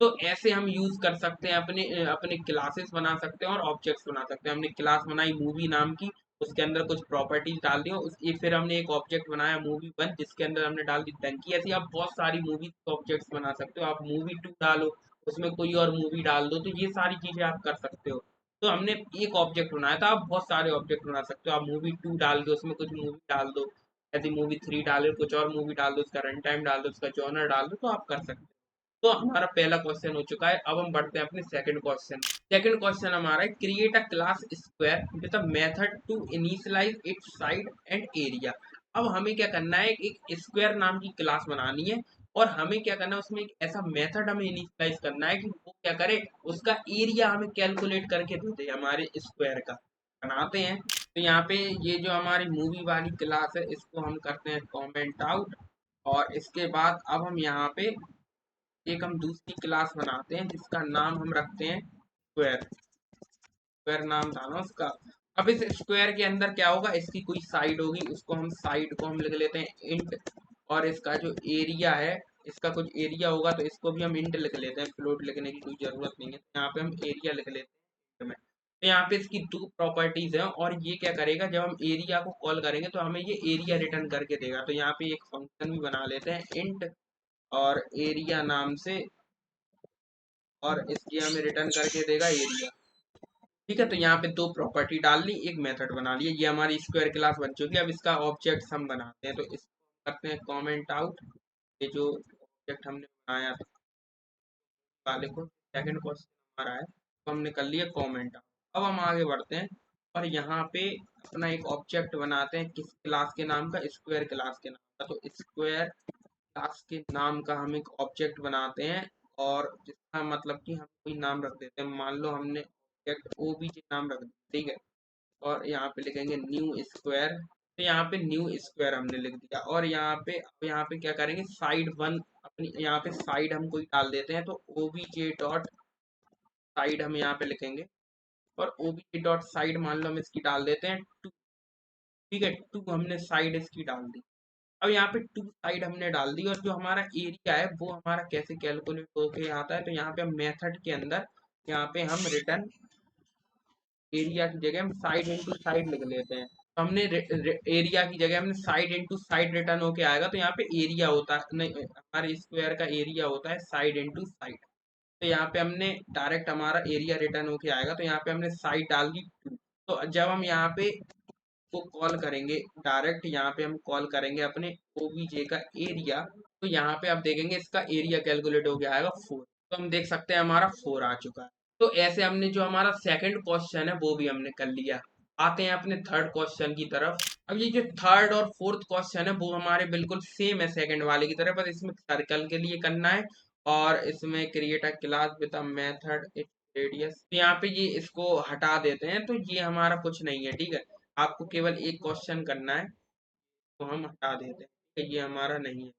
तो ऐसे हम यूज कर सकते हैं, अपने अपने क्लासेस बना सकते हैं और ऑब्जेक्ट्स बना सकते हैं। हमने क्लास बनाई मूवी नाम की, उसके अंदर कुछ प्रॉपर्टीज डाल दी, फिर हमने एक ऑब्जेक्ट बनाया मूवी वन जिसके अंदर हमने डाल दी टंकी। ऐसे आप बहुत सारी मूवी ऑब्जेक्ट्स बना सकते हो। आप मूवी टू डालो, उसमें कोई और मूवी डाल दो, तो ये सारी चीजें आप कर सकते हो। तो हमने एक ऑब्जेक्ट बनाया था, आप बहुत सारे ऑब्जेक्ट बना सकते हो। आप मूवी टू डाल दो, उसमें कुछ मूवी डाल दो, ऐसी मूवी थ्री डालो, कुछ और मूवी डाल दो, उसका रन टाइम डाल दो, उसका जॉनर डाल दो, तो आप कर सकते हो। तो हमारा पहला क्वेश्चन हो चुका है। अब हम बढ़ते हैं अपने सेकंड क्वेश्चन। सेकंड क्वेश्चन हमारा है, create a class square with a method to initialize its side and area. अब हमें क्या करना है, एक स्क्वायर नाम की क्लास बनानी है, और हमें क्या करना है, उसमें एक ऐसा मेथड हमें इनिशियलाइज करना है कि वो क्या करे, उसका एरिया हमें कैलकुलेट करके दे दे हमारे स्क्वायर का। बनाते हैं, तो यहाँ पे ये जो हमारी मूवी वाली क्लास है इसको हम करते हैं कॉमेंट आउट, और इसके बाद अब हम यहाँ पे एक हम दूसरी क्लास बनाते हैं जिसका नाम हम रखते हैं स्क्वायर। स्क्वायर नाम था ना उसका। अब इस स्क्वायर के अंदर क्या होगा, इसकी कोई साइड होगी, उसको हम साइड को हम लिख लेते हैं इंट, और इसका जो एरिया है, इसका कुछ एरिया होगा तो इसको भी हम इंट लिख लेते हैं, फ्लोट लिखने की कोई जरूरत नहीं है। यहाँ पे हम एरिया लिख लेते हैं में। तो यहाँ पे इसकी दो प्रॉपर्टीज है और ये क्या करेगा, जब हम एरिया को कॉल करेंगे तो हमें ये एरिया रिटर्न करके देगा। तो यहाँ पे एक फंक्शन भी बना लेते हैं इंट और एरिया नाम से, और इसकी हमें रिटर्न करके देगा एरिया। ठीक है, तो यहाँ पे दो प्रॉपर्टी डाल ली, एक मेथड बना लिया, ये हमारी स्क्वायर क्लास बन चुकी है। अब इसका ऑब्जेक्ट हम बनाते हैं, तो इसको करते हैं कमेंट आउट। ये जो ऑब्जेक्ट हमने बनाया था वाले को, सेकंड क्वेश्चन हमारा है, तो हमने कर लिया कमेंट आउट। अब हम आगे बढ़ते हैं और यहाँ पे अपना एक ऑब्जेक्ट बनाते हैं, किस क्लास के नाम का, स्क्वायर क्लास के नाम का। तो स्क्वायर क्लास के नाम का हम एक ऑब्जेक्ट बनाते हैं और जिसका मतलब कि हम कोई नाम रख देते हैं, मान लो हमने ऑब्जेक्ट ओबीजे नाम रख दिया, ठीक है। और यहाँ पे लिखेंगे न्यू स्क्वायर, तो यहाँ पे न्यू स्क्वायर हमने लिख दिया। और यहाँ पे क्या करेंगे, साइड वन अपनी यहाँ पे साइड हम कोई डाल देते हैं, तो ओबीजे डॉट साइड हम यहाँ पे लिखेंगे, और ओबीजे डॉट साइड मान लो हम इसकी डाल देते हैं 2। ठीक है, 2 हमने साइड इसकी डाल दी। अब यहाँ पे 2 साइड हमने डाल दी, और जो हमारा एरिया है वो हमारा कैसे कैलकुलेट होके आता है, तो यहाँ पे हम मेथड के अंदर यहाँ पे हम रिटर्न एरिया की जगह हम साइड इंटू साइड लिख लेते हैं। तो हमने एरिया की जगह हमने साइड इंटू साइड रिटर्न होके आएगा, तो यहाँ पे एरिया होता है नहीं, हमारे स्क्वायर का एरिया होता है साइड इंटू साइड। तो यहाँ पे हमने डायरेक्ट हमारा एरिया रिटर्न होके आएगा, तो यहाँ पे हमने साइड डाल दी 2। तो जब हम यहाँ पे को कॉल करेंगे डायरेक्ट, यहाँ पे हम कॉल करेंगे अपने ओबीजे का एरिया, तो यहाँ पे आप देखेंगे इसका एरिया कैलकुलेट हो गया आएगा 4। तो हम देख सकते हैं हमारा 4 आ चुका है। तो ऐसे हमने जो हमारा सेकंड क्वेश्चन है वो भी हमने कर लिया। आते हैं अपने थर्ड क्वेश्चन की तरफ। अब ये जो थर्ड और फोर्थ क्वेश्चन है वो हमारे बिल्कुल सेम है सेकंड वाले की तरह, बस इसमें सर्कल के लिए करना है और इसमें create a class with a method radius. तो यहाँ पे ये इसको हटा देते हैं, तो ये हमारा कुछ नहीं है, ठीक है। आपको केवल एक क्वेश्चन करना है, तो हम हटा देते हैं, ठीक है, ये हमारा नहीं है।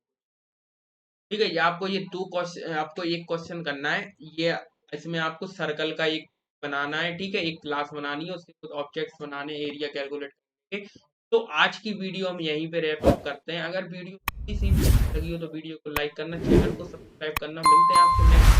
ठीक है, ये आपको ये दो क्वेश्चन, आपको एक क्वेश्चन करना है, ये इसमें आपको सर्कल का एक बनाना है, ठीक है, एक क्लास बनानी है, उसके कुछ ऑब्जेक्ट्स बनाने, एरिया कैलकुलेट करके। तो आज की वीडियो हम यहीं पे रैप अप करते हैं। अगर वीडियो किसी भी लगी हो तो वीडियो को लाइक करना, चैनल को सब्सक्राइब करना। मिलते हैं आपको नेक्स्ट